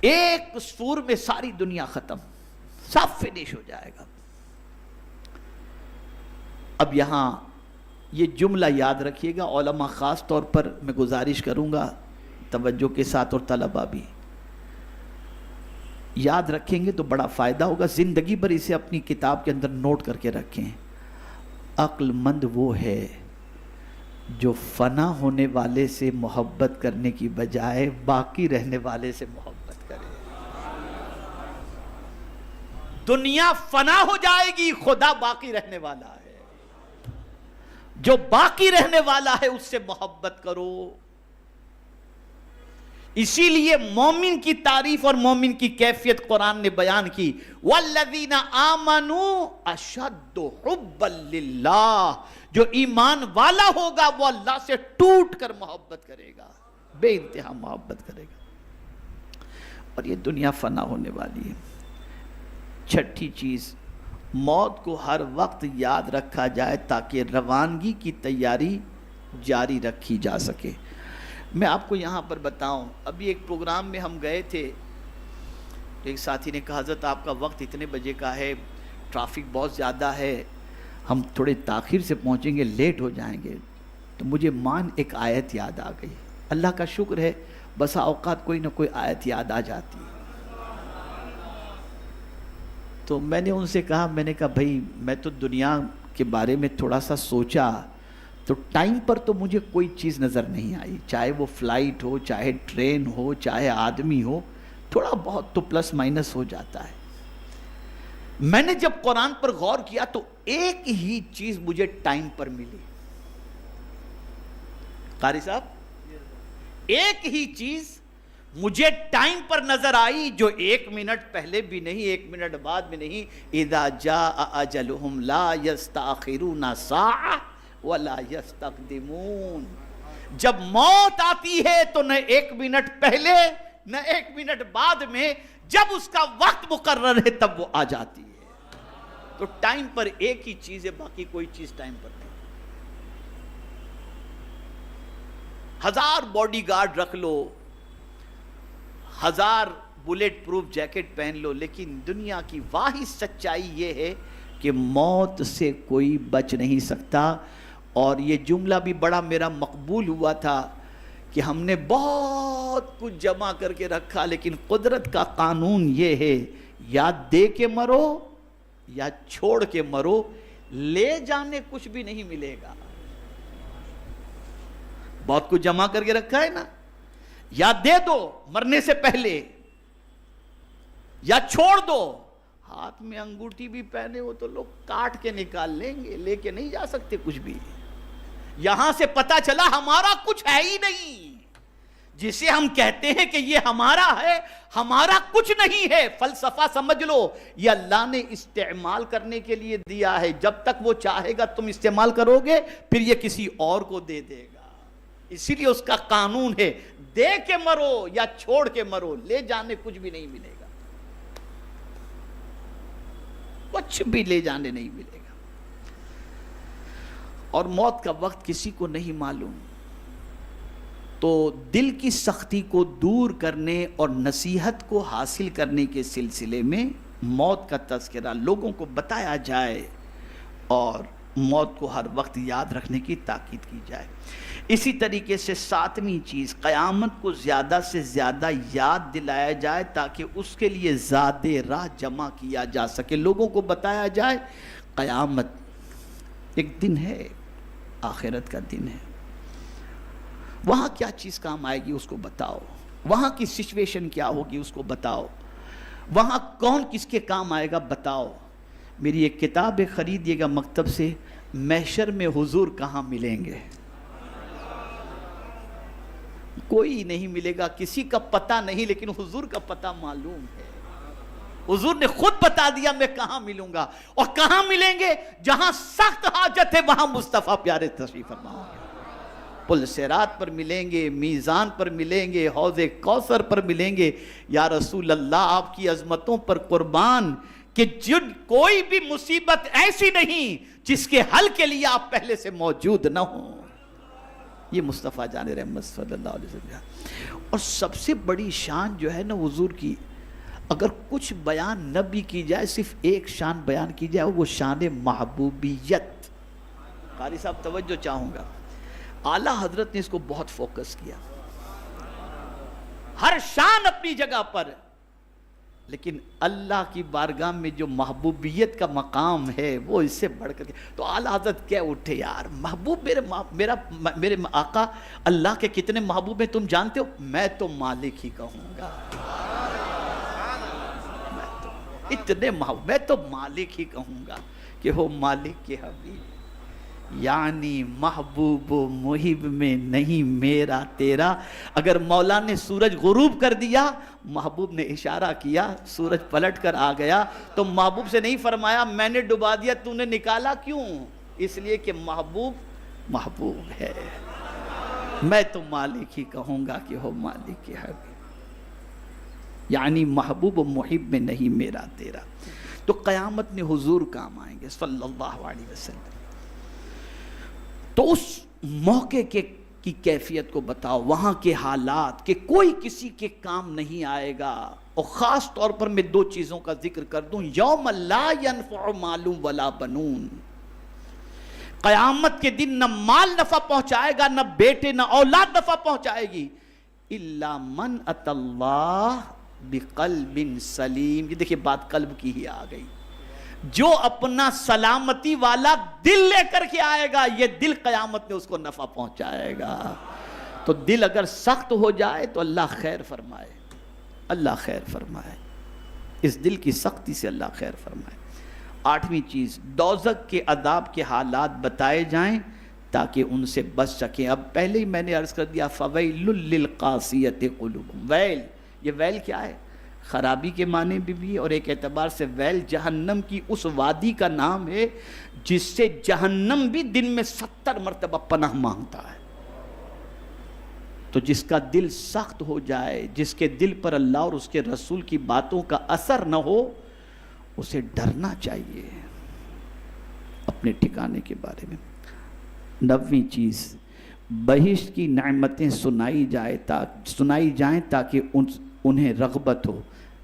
ایک سور میں ساری دنیا ختم، سب فنش ہو جائے گا۔ اب یہاں یہ جملہ یاد رکھیے گا، علماء خاص طور پر میں گزارش کروں گا توجہ کے ساتھ، اور طلباء بھی یاد رکھیں گے تو بڑا فائدہ ہوگا، زندگی بھر اسے اپنی کتاب کے اندر نوٹ کر کے رکھیں۔ عقل مند وہ ہے جو فنا ہونے والے سے محبت کرنے کی بجائے باقی رہنے والے سے محبت کرے۔ دنیا فنا ہو جائے گی، خدا باقی رہنے والا ہے۔ جو باقی رہنے والا ہے اس سے محبت کرو۔ اسی لیے مومن کی تعریف اور مومن کی کیفیت قرآن نے بیان کی، وَالَّذِينَ آمَنُوا أَشَدُّ حُبًّا لِلَّهِ۔ جو ایمان والا ہوگا وہ اللہ سے ٹوٹ کر محبت کرے گا، بے انتہا محبت کرے گا۔ اور یہ دنیا فنا ہونے والی ہے۔ چھٹی چیز، موت کو ہر وقت یاد رکھا جائے تاکہ روانگی کی تیاری جاری رکھی جا سکے۔ میں آپ کو یہاں پر بتاؤں، ابھی ایک پروگرام میں ہم گئے تھے، ایک ساتھی نے کہا حضرت آپ کا وقت اتنے بجے کا ہے، ٹریفک بہت زیادہ ہے، ہم تھوڑے تاخیر سے پہنچیں گے، لیٹ ہو جائیں گے۔ تو مجھے ایک آیت یاد آ گئی۔ اللہ کا شکر ہے بسا اوقات کوئی نہ کوئی آیت یاد آ جاتی ہے۔ تو میں نے ان سے کہا، میں نے کہا بھائی میں تو دنیا کے بارے میں تھوڑا سا سوچا تو ٹائم پر تو مجھے کوئی چیز نظر نہیں آئی، چاہے وہ فلائٹ ہو، چاہے ٹرین ہو، چاہے آدمی ہو، تھوڑا بہت تو پلس مائنس ہو جاتا ہے۔ میں نے جب قرآن پر غور کیا تو ایک ہی چیز مجھے ٹائم پر ملی۔ قاری صاحب، ایک ہی چیز مجھے ٹائم پر نظر آئی جو 1 منٹ پہلے بھی نہیں، 1 منٹ بعد بھی نہیں۔ اذا جاء اجلهم لا يستأخرون ساعة ولا يستقدمون۔ جب موت آتی ہے تو نہ 1 منٹ پہلے نہ 1 منٹ بعد میں، جب اس کا وقت مقرر ہے تب وہ آ جاتی ہے۔ تو ٹائم پر ایک ہی چیز ہے، باقی کوئی چیز ٹائم پر نہیں۔ 1000 باڈی گارڈ رکھ لو، 1000 بلیٹ پروف جیکٹ پہن لو، لیکن دنیا کی واحد سچائی یہ ہے کہ موت سے کوئی بچ نہیں سکتا۔ اور یہ جملہ بھی بڑا میرا مقبول ہوا تھا کہ ہم نے بہت کچھ جمع کر کے رکھا، لیکن قدرت کا قانون یہ ہے، یا دے کے مرو یا چھوڑ کے مرو، لے جانے کچھ بھی نہیں ملے گا۔ بہت کچھ جمع کر کے رکھا ہے نا، یا دے دو مرنے سے پہلے یا چھوڑ دو۔ ہاتھ میں انگوٹھی بھی پہنے ہو تو لوگ کاٹ کے نکال لیں گے، لے کے نہیں جا سکتے کچھ بھی۔ یہاں سے پتا چلا ہمارا کچھ ہے ہی نہیں، جسے ہم کہتے ہیں کہ یہ ہمارا ہے، ہمارا کچھ نہیں ہے۔ فلسفہ سمجھ لو، یہ اللہ نے استعمال کرنے کے لیے دیا ہے، جب تک وہ چاہے گا تم استعمال کرو گے، پھر یہ کسی اور کو دے دے گا۔ اسی لیے اس کا قانون ہے، دے کے مرو یا چھوڑ کے مرو، لے جانے کچھ بھی نہیں ملے گا، کچھ بھی لے جانے نہیں ملے گا۔ اور موت کا وقت کسی کو نہیں معلوم، تو دل کی سختی کو دور کرنے اور نصیحت کو حاصل کرنے کے سلسلے میں موت کا تذکرہ لوگوں کو بتایا جائے اور موت کو ہر وقت یاد رکھنے کی تاکید کی جائے۔ اسی طریقے سے 7ویں چیز، قیامت کو زیادہ سے زیادہ یاد دلایا جائے تاکہ اس کے لیے زاد راہ جمع کیا جا سکے، لوگوں کو بتایا جائے قیامت ایک دن ہے، آخرت کا دن ہے. وہاں کیا چیز کام آئے گی اس کو بتاؤ، وہاں کی سچویشن کیا ہوگی اس کو بتاؤ، وہاں کون کس کے کام آئے گا بتاؤ. میری ایک کتاب خریدیے گا مکتب سے، محشر میں حضور کہاں ملیں گے. کوئی نہیں ملے گا، کسی کا پتہ نہیں، لیکن حضور کا پتہ معلوم ہے. حضور نے خود بتا دیا میں کہاں ملوں گا. اور کہاں ملیں گے؟ جہاں سخت حاجت ہے وہاں مصطفیٰ پیارے تشریف فرما ہوں گے. پل صراط پر ملیں گے، میزان پر ملیں گے، حوض کوثر پر ملیں گے. یا رسول اللہ آپ کی عظمتوں پر قربان کہ جن کوئی بھی مصیبت ایسی نہیں جس کے حل کے لیے آپ پہلے سے موجود نہ ہوں. یہ مصطفیٰ جان رحمت صلی اللہ علیہ وسلم. اور سب سے بڑی شان جو ہے نا حضور کی، اگر کچھ بیان نہ بھی کی جائے، صرف ایک شان بیان کی جائے، وہ شان محبوبیت. قاری صاحب توجہ چاہوں گا، اعلیٰ حضرت نے اس کو بہت فوکس کیا. ہر شان اپنی جگہ پر، لیکن اللہ کی بارگاہ میں جو محبوبیت کا مقام ہے وہ اس سے بڑھ کر کے. تو اعلیٰ حضرت کیا اٹھے، یار محبوب میرے آقا اللہ کے کتنے محبوب ہیں تم جانتے ہو؟ میں تو مالک ہی کہوں گا. اتنے محبوب، میں تو مالک ہی کہوں گا کہ ہو مالک کے حبیب. یعنی محبوب و محب میں نہیں میرا تیرا. اگر مولا نے سورج غروب کر دیا، محبوب نے اشارہ کیا، سورج پلٹ کر آ گیا، تو محبوب سے نہیں فرمایا میں نے ڈبا دیا تو نے نکالا کیوں؟ اس لیے کہ محبوب محبوب ہے. میں تو مالک ہی کہوں گا کہ ہو مالک کے حبیب. یعنی محبوب و محب میں نہیں میرا تیرا. تو قیامت میں حضور کام آئیں گے صلی اللہ علیہ وسلم. تو اس موقع کی کیفیت کو بتاؤ، وہاں کے حالات کہ کوئی کسی کے کام نہیں آئے گا. اور خاص طور پر میں دو چیزوں کا ذکر کر دوں. یوم لا ینفع مال ولا بنون. قیامت کے دن نہ مال نفع پہنچائے گا، نہ بیٹے نہ اولاد نفع پہنچائے گی. الا من اتى اللہ بقلب سلیم. یہ دیکھیں بات قلب کی ہی آ گئی. جو اپنا سلامتی والا دل لے کر کے آئے گا، یہ دل قیامت میں اس کو نفع پہنچائے گا. تو دل اگر سخت ہو جائے تو اللہ خیر فرمائے، اللہ خیر فرمائے. اس دل کی سختی سے اللہ خیر فرمائے. 8ویں چیز، دوزخ کے عذاب کے حالات بتائے جائیں تاکہ ان سے بچ سکیں. اب پہلے ہی میں نے عرض کر دیا فویل للقاسیۃ قلوبہم. ویل، یہ ویل کیا ہے؟ خرابی کے معنی بھی، اور ایک اعتبار سے ویل جہنم کی اس وادی کا نام ہے جس سے جہنم بھی دن میں 70 مرتبہ پناہ مانگتا ہے. تو جس کا دل سخت ہو جائے، جس کے دل پر اللہ اور اس کے رسول کی باتوں کا اثر نہ ہو، اسے ڈرنا چاہیے اپنے ٹھکانے کے بارے میں. 9ویں چیز، بہشت کی نعمتیں سنائی جائیں تاکہ انہیں رغبت ہو.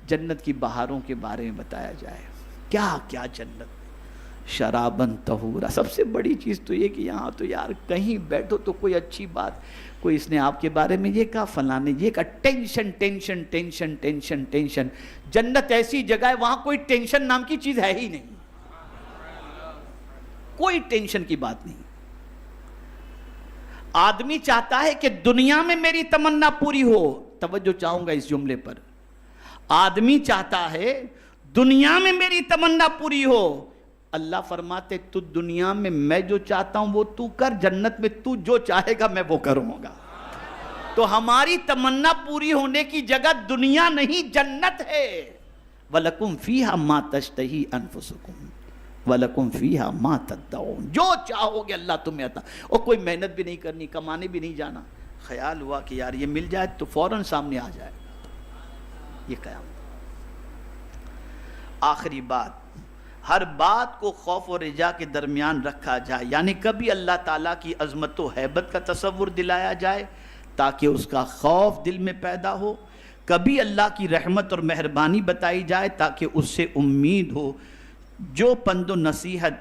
جنت کی بہاروں کے بارے میں بتایا جائے. کیا کیا جنت، شرابن طہورا. سب سے بڑی چیز تو یہ کہ یہاں تو یار کہیں بیٹھو تو کوئی اچھی بات، کوئی اس نے آپ کے بارے میں یہ کہا، فلاں نے یہ کہا، tension tension tension tension tension. جنت ایسی جگہ ہے وہاں کوئی ٹینشن نام کی چیز ہے ہی نہیں، کوئی ٹینشن کی بات نہیں. آدمی چاہتا ہے کہ دنیا میں میری تمنا پوری ہو. توجہ چاہوں گا اس جملے پر. آدمی چاہتا ہے دنیا میں میری تمنا پوری ہو. اللہ فرماتے تو دنیا میں میں جو چاہتا ہوں وہ تو کر، جنت میں تو جو چاہے گا میں وہ کروں گا. تو ہماری تمنا پوری ہونے کی جگہ دنیا نہیں جنت ہے. وَلَكُمْ فِيهَا مَا تَشْتَهِي أَنفُسُكُمْ وَلَكُمْ فِيهَا مَا تَدَّعُونَ. جو چاہو گے اللہ تمہیں عطا. اور کوئی محنت بھی نہیں کرنی، کمانے بھی نہیں جانا. خیال ہوا کہ یار یہ مل جائے تو فوراً سامنے آ جائے. یہ قیامت. آخری بات، ہر بات کو خوف و رجا کے درمیان رکھا جائے. یعنی کبھی اللہ تعالیٰ کی عظمت و ہیبت کا تصور دلایا جائے تاکہ اس کا خوف دل میں پیدا ہو. کبھی اللہ کی رحمت اور مہربانی بتائی جائے تاکہ اس سے امید ہو. جو پند و نصیحت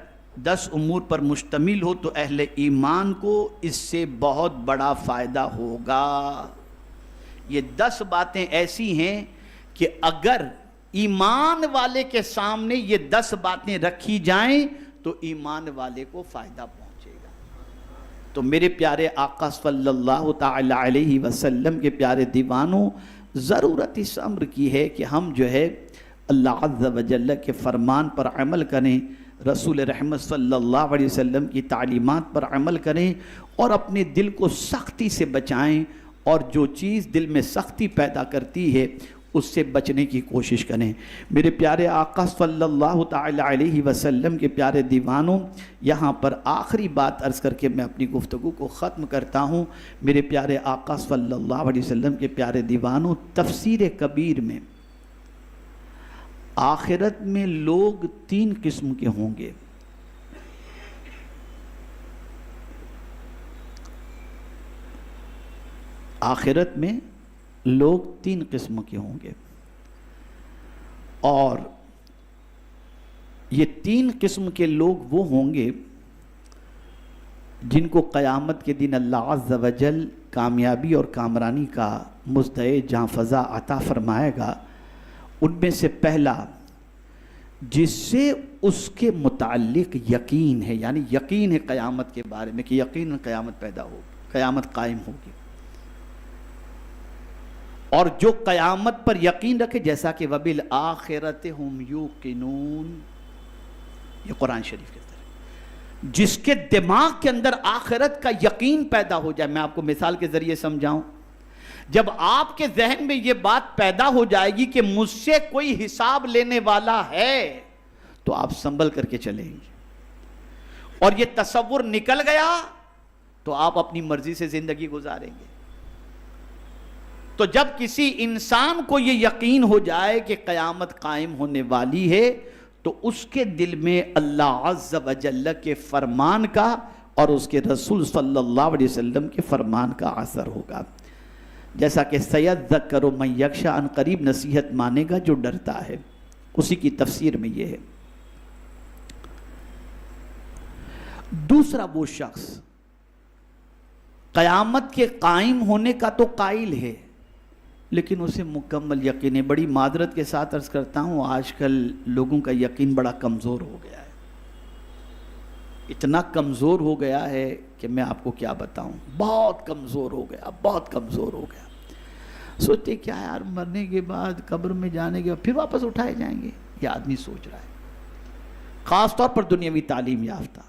10 امور پر مشتمل ہو تو اہل ایمان کو اس سے بہت بڑا فائدہ ہوگا. یہ 10 باتیں ایسی ہیں کہ اگر ایمان والے کے سامنے یہ 10 باتیں رکھی جائیں تو ایمان والے کو فائدہ پہنچے گا۔ تو میرے پیارے آقا صلی اللہ تعالی علیہ وسلم کے پیارے دیوانوں، ضرورت اس امر کی ہے کہ ہم جو ہے اللہ عز و جل کے فرمان پر عمل کریں، رسول رحمت صلی اللہ علیہ وسلم کی تعلیمات پر عمل کریں، اور اپنے دل کو سختی سے بچائیں، اور جو چیز دل میں سختی پیدا کرتی ہے اس سے بچنے کی کوشش کریں۔ میرے پیارے آقا صلی اللہ تعالی علیہ وسلم کے پیارے دیوانوں، یہاں پر آخری بات عرض کر کے میں اپنی گفتگو کو ختم کرتا ہوں۔ میرے پیارے آقا صلی اللہ علیہ وسلم کے پیارے دیوانوں، تفسیر کبیر میں آخرت میں لوگ 3 قسم کے ہوں گے۔ آخرت میں لوگ 3 قسم کے ہوں گے، اور یہ 3 قسم کے لوگ وہ ہوں گے جن کو قیامت کے دن اللہ عز و جل کامیابی اور کامرانی کا مزدہ جاں فضا عطا فرمائے گا۔ ان میں سے پہلا، جس سے اس کے متعلق یقین ہے، یعنی یقین ہے قیامت کے بارے میں کہ یقین قیامت پیدا ہوگی، قیامت قائم ہوگی، اور جو قیامت پر یقین رکھے، جیسا کہ وَبِالْآخِرَةِ هُمْ يُوقِنُونَ، یہ قرآن شریف کے طرح جس کے دماغ کے اندر آخرت کا یقین پیدا ہو جائے۔ میں آپ کو مثال کے ذریعے سمجھاؤں، جب آپ کے ذہن میں یہ بات پیدا ہو جائے گی کہ مجھ سے کوئی حساب لینے والا ہے، تو آپ سنبھل کر کے چلیں گے، اور یہ تصور نکل گیا تو آپ اپنی مرضی سے زندگی گزاریں گے۔ تو جب کسی انسان کو یہ یقین ہو جائے کہ قیامت قائم ہونے والی ہے، تو اس کے دل میں اللہ عز و جل کے فرمان کا اور اس کے رسول صلی اللہ علیہ وسلم کے فرمان کا اثر ہوگا۔ جیسا کہ سَيَذَّكَّرُ مَن يَخْشَىٰ، ان قریب نصیحت مانے گا جو ڈرتا ہے، اسی کی تفسیر میں یہ ہے۔ دوسرا وہ شخص قیامت کے قائم ہونے کا تو قائل ہے، لیکن اسے مکمل یقین ہے۔ بڑی معذرت کے ساتھ عرض کرتا ہوں، آج کل لوگوں کا یقین بڑا کمزور ہو گیا ہے، اتنا کمزور ہو گیا ہے کہ میں آپ کو کیا بتاؤں، بہت کمزور ہو گیا، بہت کمزور ہو گیا۔ سوچتے کیا یار، مرنے کے بعد قبر میں جانے کے بعد پھر واپس اٹھائے جائیں گے، یہ آدمی سوچ رہا ہے، خاص طور پر دنیاوی تعلیم یافتہ۔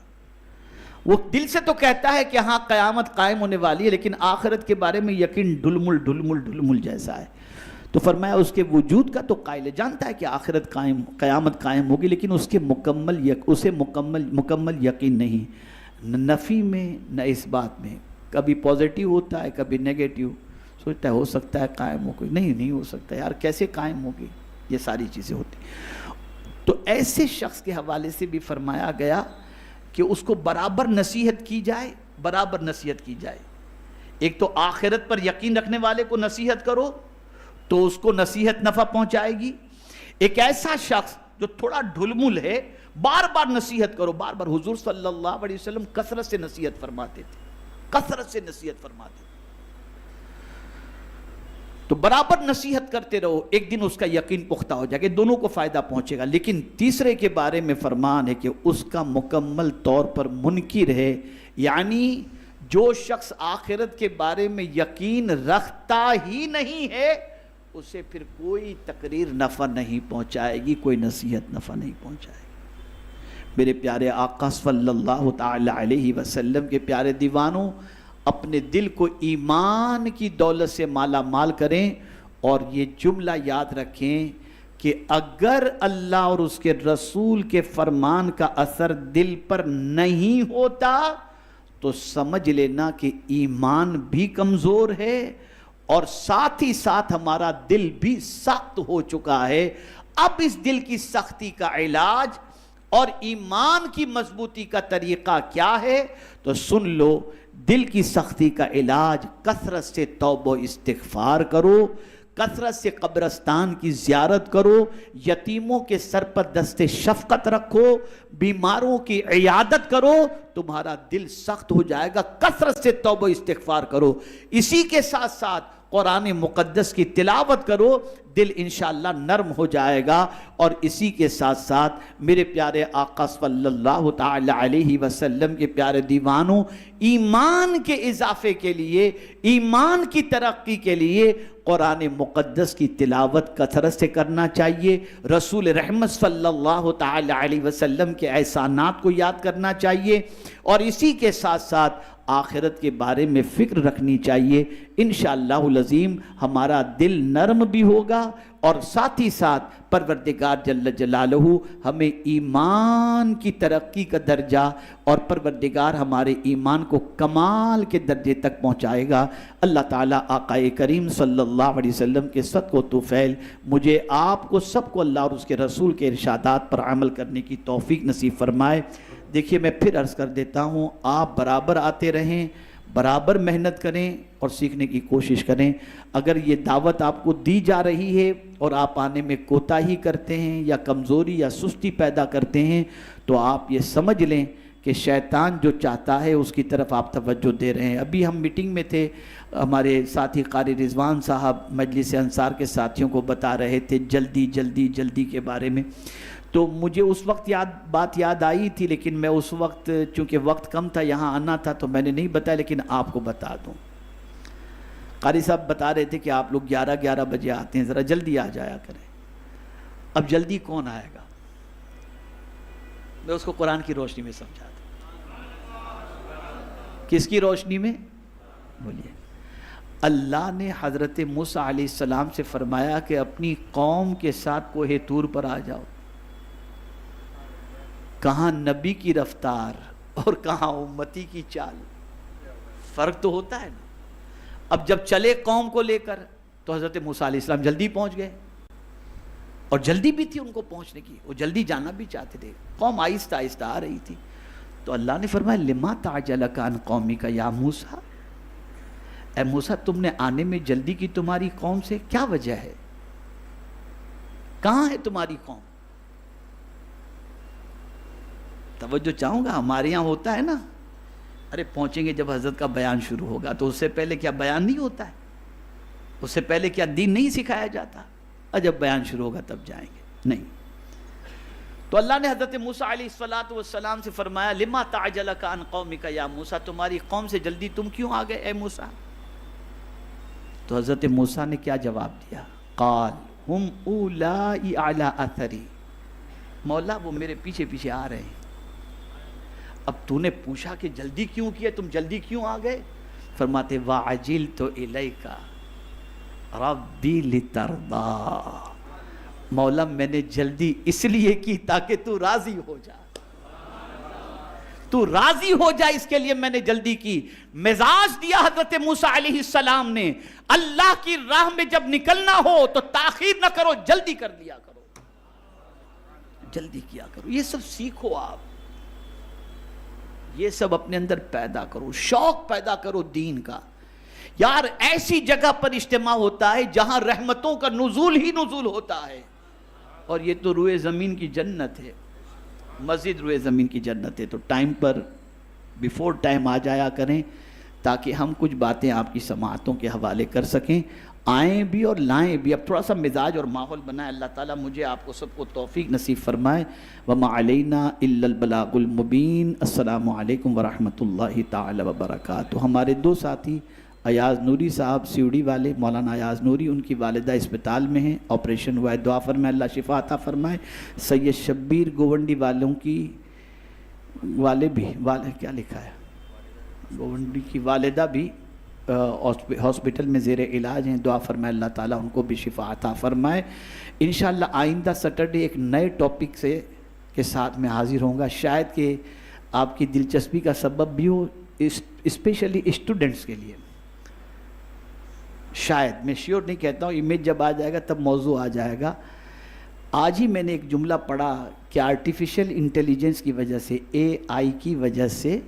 وہ دل سے تو کہتا ہے کہ ہاں قیامت قائم ہونے والی ہے، لیکن آخرت کے بارے میں یقین ڈلمل جیسا ہے۔ تو فرمایا اس کے وجود کا تو قائل ہے، جانتا ہے کہ آخرت قیامت قائم ہوگی، لیکن اس کے مکمل یقین نہیں، نہ نفی میں نہ اس بات میں، کبھی پازیٹیو ہوتا ہے کبھی نیگیٹیو، سوچتا ہے ہو سکتا ہے قائم ہوگی، نہیں ہو سکتا یار، کیسے قائم ہوگی، یہ ساری چیزیں ہوتی۔ تو ایسے شخص کے حوالے سے بھی فرمایا گیا کہ اس کو برابر نصیحت کی جائے، برابر نصیحت کی جائے۔ ایک تو آخرت پر یقین رکھنے والے کو نصیحت کرو تو اس کو نصیحت نفع پہنچائے گی۔ ایک ایسا شخص جو تھوڑا ڈھلمل ہے، بار بار نصیحت کرو، بار بار۔ حضور صلی اللہ علیہ وسلم کثرت سے نصیحت فرماتے تھے، کثرت سے نصیحت فرماتے تھے، تو برابر نصیحت کرتے رہو، ایک دن اس کا یقین پختہ ہو جائے گا، دونوں کو فائدہ پہنچے گا۔ لیکن تیسرے کے بارے میں فرمان ہے کہ اس کا مکمل طور پر منکر ہے، یعنی جو شخص آخرت کے بارے میں یقین رکھتا ہی نہیں ہے، اسے پھر کوئی تقریر نفع نہیں پہنچائے گی، کوئی نصیحت نفع نہیں پہنچائے گی۔ میرے پیارے آقا صلی اللہ تعالی علیہ وسلم کے پیارے دیوانوں، اپنے دل کو ایمان کی دولت سے مالا مال کریں، اور یہ جملہ یاد رکھیں کہ اگر اللہ اور اس کے رسول کے فرمان کا اثر دل پر نہیں ہوتا تو سمجھ لینا کہ ایمان بھی کمزور ہے، اور ساتھ ہی ساتھ ہمارا دل بھی سخت ہو چکا ہے۔ اب اس دل کی سختی کا علاج اور ایمان کی مضبوطی کا طریقہ کیا ہے؟ تو سن لو، دل کی سختی کا علاج کثرت سے توبہ و استغفار کرو، کثرت سے قبرستان کی زیارت کرو، یتیموں کے سر پر دست شفقت رکھو، بیماروں کی عیادت کرو، تمہارا دل سخت ہو جائے گا۔ کثرت سے توبہ و استغفار کرو، اسی کے ساتھ ساتھ قرآن مقدس کی تلاوت کرو، دل انشاءاللہ نرم ہو جائے گا۔ اور اسی کے ساتھ ساتھ میرے پیارے آقا صلی اللہ تعالی علیہ وسلم کے پیارے دیوانوں، ایمان کے اضافے کے لیے، ایمان کی ترقی کے لیے قرآن مقدس کی تلاوت کثرت سے کرنا چاہیے، رسول رحمت صلی اللہ تعالی علیہ وسلم کے احسانات کو یاد کرنا چاہیے، اور اسی کے ساتھ ساتھ آخرت کے بارے میں فکر رکھنی چاہیے۔ انشاءاللہ العظیم ہمارا دل نرم بھی ہوگا، اور ساتھ ہی ساتھ پروردگار جل جلالہ ہمیں ایمان کی ترقی کا درجہ، اور پروردگار ہمارے ایمان کو کمال کے درجے تک پہنچائے گا۔ اللہ تعالیٰ آقا کریم صلی اللہ علیہ وسلم کے صدق و طفیل مجھے، آپ کو، سب کو اللہ اور اس کے رسول کے ارشادات پر عمل کرنے کی توفیق نصیب فرمائے۔ دیکھیے میں پھر عرض کر دیتا ہوں، آپ برابر آتے رہیں، برابر محنت کریں اور سیکھنے کی کوشش کریں۔ اگر یہ دعوت آپ کو دی جا رہی ہے اور آپ آنے میں کوتاہی کرتے ہیں یا کمزوری یا سستی پیدا کرتے ہیں، تو آپ یہ سمجھ لیں کہ شیطان جو چاہتا ہے اس کی طرف آپ توجہ دے رہے ہیں۔ ابھی ہم میٹنگ میں تھے، ہمارے ساتھی قاری رضوان صاحب مجلس انصار کے ساتھیوں کو بتا رہے تھے جلدی جلدی جلدی کے بارے میں، تو مجھے اس وقت بات یاد آئی تھی، لیکن میں اس وقت چونکہ وقت کم تھا، یہاں آنا تھا، تو میں نے نہیں بتایا، لیکن آپ کو بتا دوں۔ قاری صاحب بتا رہے تھے کہ آپ لوگ 11 بجے آتے ہیں، ذرا جلدی آ جایا کریں۔ اب جلدی کون آئے گا؟ میں اس کو قرآن کی روشنی میں سمجھاتا ہوں۔ کس کی روشنی میں؟ بولیے۔ اللہ نے حضرت موسیٰ علیہ السلام سے فرمایا کہ اپنی قوم کے ساتھ کوہ طور پر آ جاؤ۔ کہاں نبی کی رفتار اور کہاں امتی کی چال، فرق تو ہوتا ہے نا۔ اب جب چلے قوم کو لے کر تو حضرت موسیٰ علیہ السلام جلدی پہنچ گئے، اور جلدی بھی تھی ان کو پہنچنے کی، وہ جلدی جانا بھی چاہتے تھے، قوم آہستہ آہستہ آ رہی تھی۔ تو اللہ نے فرمایا لما تعجلک عن قومک یا موسیٰ، اے موسیٰ تم نے آنے میں جلدی کی تمہاری قوم سے، کیا وجہ ہے؟ کہاں ہے تمہاری قوم؟ توجہ چاہوں گا، ہمارے یہاں ہوتا ہے نا، ارے پہنچیں گے جب حضرت کا بیان شروع ہوگا، تو اس سے پہلے کیا بیان نہیں ہوتا ہے؟ اس سے پہلے کیا دین نہیں سکھایا جاتا؟ اور جب بیان شروع ہوگا تب جائیں گے؟ نہیں۔ تو اللہ نے حضرت موسیٰ علیہ السلام سے فرمایا لما تعجلک عن قومک یا موسیٰ، تمہاری قوم سے جلدی تم کیوں آ گئے اے موسیٰ؟ تو حضرت موسیٰ نے کیا جواب دیا؟ قال ہم اولائی علی اثری، مولا وہ میرے پیچھے پیچھے آ رہے ہیں۔ اب تو نے پوچھا کہ جلدی کیوں کیا، تم جلدی کیوں آ گئے؟ فرماتے وَعَجِلْتُ إِلَيْكَ رَبِّي لِتَرْضَى، مولا میں نے جلدی اس لیے کی تاکہ تو راضی ہو جا، تو راضی ہو جا، اس کے لیے میں نے جلدی کی۔ مزاج دیا حضرت موسیٰ علیہ السلام نے، اللہ کی راہ میں جب نکلنا ہو تو تاخیر نہ کرو، جلدی کر لیا کرو، جلدی کیا کرو۔ یہ سب سیکھو، آپ یہ سب اپنے اندر پیدا کرو، شوق پیدا کرو دین کا۔ یار ایسی جگہ پر اجتماع ہوتا ہے جہاں رحمتوں کا نزول ہی نزول ہوتا ہے، اور یہ تو روئے زمین کی جنت ہے، مسجد روئے زمین کی جنت ہے۔ تو ٹائم پر بیفور ٹائم آ جایا کریں تاکہ ہم کچھ باتیں آپ کی سماعتوں کے حوالے کر سکیں، آئیں بھی اور لائیں بھی۔ اب تھوڑا سا مزاج اور ماحول بنائے، اللہ تعالیٰ مجھے آپ کو سب کو توفیق نصیب فرمائے۔ وما علینا الا البلاغ المبین۔ السلام علیکم ورحمۃ اللہ تعالی وبرکاتہ۔ ہمارے دو ساتھی ایاز نوری صاحب سیوڑی والے، مولانا ایاز نوری، ان کی والدہ اسپتال میں ہیں، آپریشن ہوا ہے، دعا فرمائے اللہ شفا عطا فرمائے۔ سید شبیر گوونڈی والوں کی کیا لکھا ہے، گوونڈی کی والدہ بھی ہاسپٹل میں زیر علاج ہیں، دعا فرمائے اللہ تعالیٰ ان کو بھی شفا عطا فرمائے۔ انشاءاللہ آئندہ سیٹرڈے ایک نئے ٹاپک کے ساتھ میں حاضر ہوں گا، شاید کہ آپ کی دلچسپی کا سبب بھی ہو، اسپیشلی اسٹوڈنٹس کے لیے۔ شاید، میں شیور نہیں کہتا ہوں، امیج جب آ جائے گا تب موضوع آ جائے گا۔ آج ہی میں نے ایک جملہ پڑھا کہ آرٹیفیشل انٹیلیجنس کی وجہ سے، AI کی وجہ سے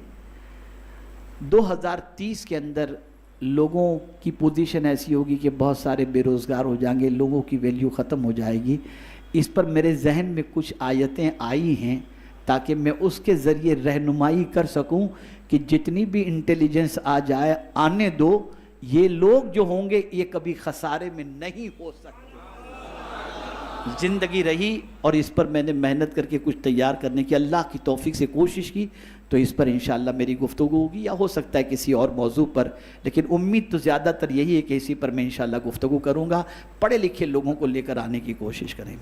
2030 کے اندر لوگوں کی پوزیشن ایسی ہوگی کہ بہت سارے بے روزگار ہو جائیں گے، لوگوں کی ویلیو ختم ہو جائے گی۔ اس پر میرے ذہن میں کچھ آیتیں آئی ہیں تاکہ میں اس کے ذریعے رہنمائی کر سکوں کہ جتنی بھی انٹیلیجنس آ جائے، آنے دو، یہ لوگ جو ہوں گے یہ کبھی خسارے میں نہیں ہو سکتے. زندگی رہی اور اس پر میں نے محنت کر کے کچھ تیار کرنے کی اللہ کی توفیق سے کوشش کی، تو اس پر انشاءاللہ میری گفتگو ہوگی، یا ہو سکتا ہے کسی اور موضوع پر، لیکن امید تو زیادہ تر یہی ہے کہ اسی پر میں انشاءاللہ گفتگو کروں گا. پڑھے لکھے لوگوں کو لے کر آنے کی کوشش کریں.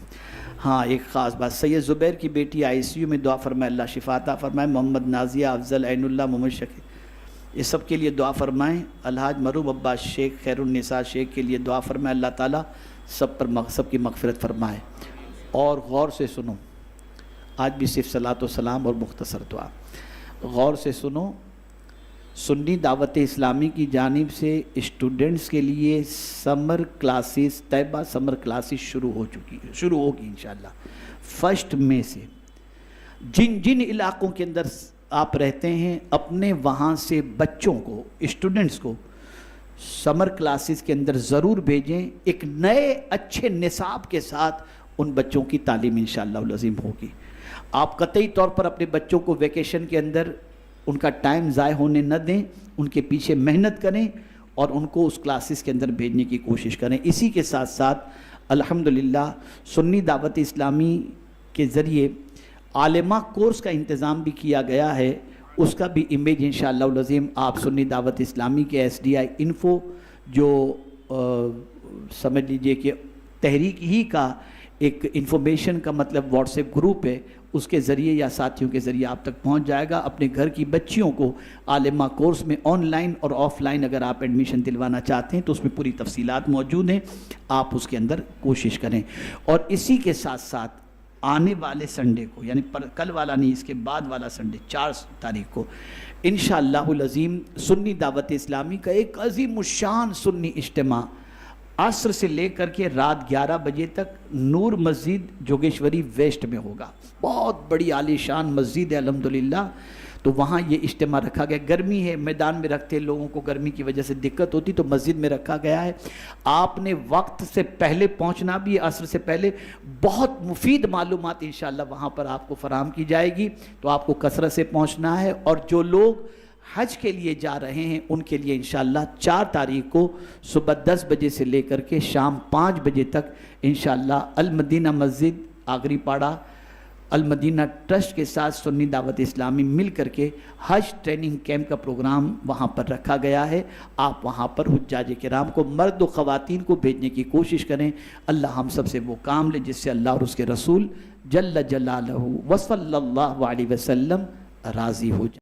ہاں ایک خاص بات، سید زبیر کی بیٹی ICU میں، دعا فرمائے اللہ شفا عطا فرمائے. محمد نازیہ، افضل، عین اللہ، محمد شکیل، یہ سب کے لیے دعا فرمائیں. الحاج مروب عباس شیخ، خیر النساء شیخ کے لیے دعا فرمائے. اللہ تعالیٰ سب کی مغفرت فرمائے. اور غور سے سنو، آج بھی صرف صلاۃ و سلام اور مختصر دعا. غور سے سنو، سنی دعوت اسلامی کی جانب سے اسٹوڈنٹس کے لیے سمر کلاسز، طیبہ سمر کلاسز شروع ہوگی انشاءاللہ 1 مئی سے. جن علاقوں کے اندر آپ رہتے ہیں اپنے وہاں سے بچوں کو، اسٹوڈنٹس کو سمر کلاسز کے اندر ضرور بھیجیں. ایک نئے اچھے نصاب کے ساتھ ان بچوں کی تعلیم انشاءاللہ العظیم ہوگی. آپ قطعی طور پر اپنے بچوں کو ویکیشن کے اندر ان کا ٹائم ضائع ہونے نہ دیں، ان کے پیچھے محنت کریں اور ان کو اس کلاسز کے اندر بھیجنے کی کوشش کریں. اسی کے ساتھ ساتھ الحمدللہ سنی دعوت اسلامی کے ذریعے عالمہ کورس کا انتظام بھی کیا گیا ہے. اس کا بھی امیج انشاءاللہ العظیم آپ سنی دعوت اسلامی کے SDI انفو جو سمجھ لیجئے کہ تحریک ہی کا ایک انفارمیشن کا مطلب واٹس ایپ گروپ ہے، اس کے ذریعے یا ساتھیوں کے ذریعے آپ تک پہنچ جائے گا. اپنے گھر کی بچیوں کو عالمہ کورس میں آن لائن اور آف لائن اگر آپ ایڈمیشن دلوانا چاہتے ہیں تو اس میں پوری تفصیلات موجود ہیں، آپ اس کے اندر کوشش کریں. اور اسی کے ساتھ ساتھ آنے والے سنڈے کو، یعنی کل والا نہیں، اس کے بعد والا سنڈے 4 تاریخ کو انشاءاللہ العظیم سنی دعوت اسلامی کا ایک عظیم الشان سنی اجتماع عصر سے لے کر کے رات 11 بجے تک نور مسجد جوگیشوری ویسٹ میں ہوگا. بہت بڑی عالی شان مسجد ہے الحمدللہ. تو وہاں یہ اجتماع رکھا گیا. گرمی ہے، میدان میں رکھتے لوگوں کو گرمی کی وجہ سے دقت ہوتی تو مسجد میں رکھا گیا ہے. آپ نے وقت سے پہلے پہنچنا بھی، عصر سے پہلے. بہت مفید معلومات انشاءاللہ وہاں پر آپ کو فراہم کی جائے گی، تو آپ کو کثرت سے پہنچنا ہے. اور جو لوگ حج کے لیے جا رہے ہیں ان کے لیے انشاءاللہ 4 تاریخ کو صبح 10 بجے سے لے کر کے شام 5 بجے تک انشاءاللہ المدینہ مسجد آگری پاڑا المدینہ ٹرسٹ کے ساتھ سنی دعوت اسلامی مل کر کے حج ٹریننگ کیمپ کا پروگرام وہاں پر رکھا گیا ہے. آپ وہاں پر حجاج کرام کو، مرد و خواتین کو بھیجنے کی کوشش کریں. اللہ ہم سب سے وہ کام لے جس سے اللہ اور اس کے رسول جل جلالہ وصلی اللہ علیہ وسلم راضی ہو جائے.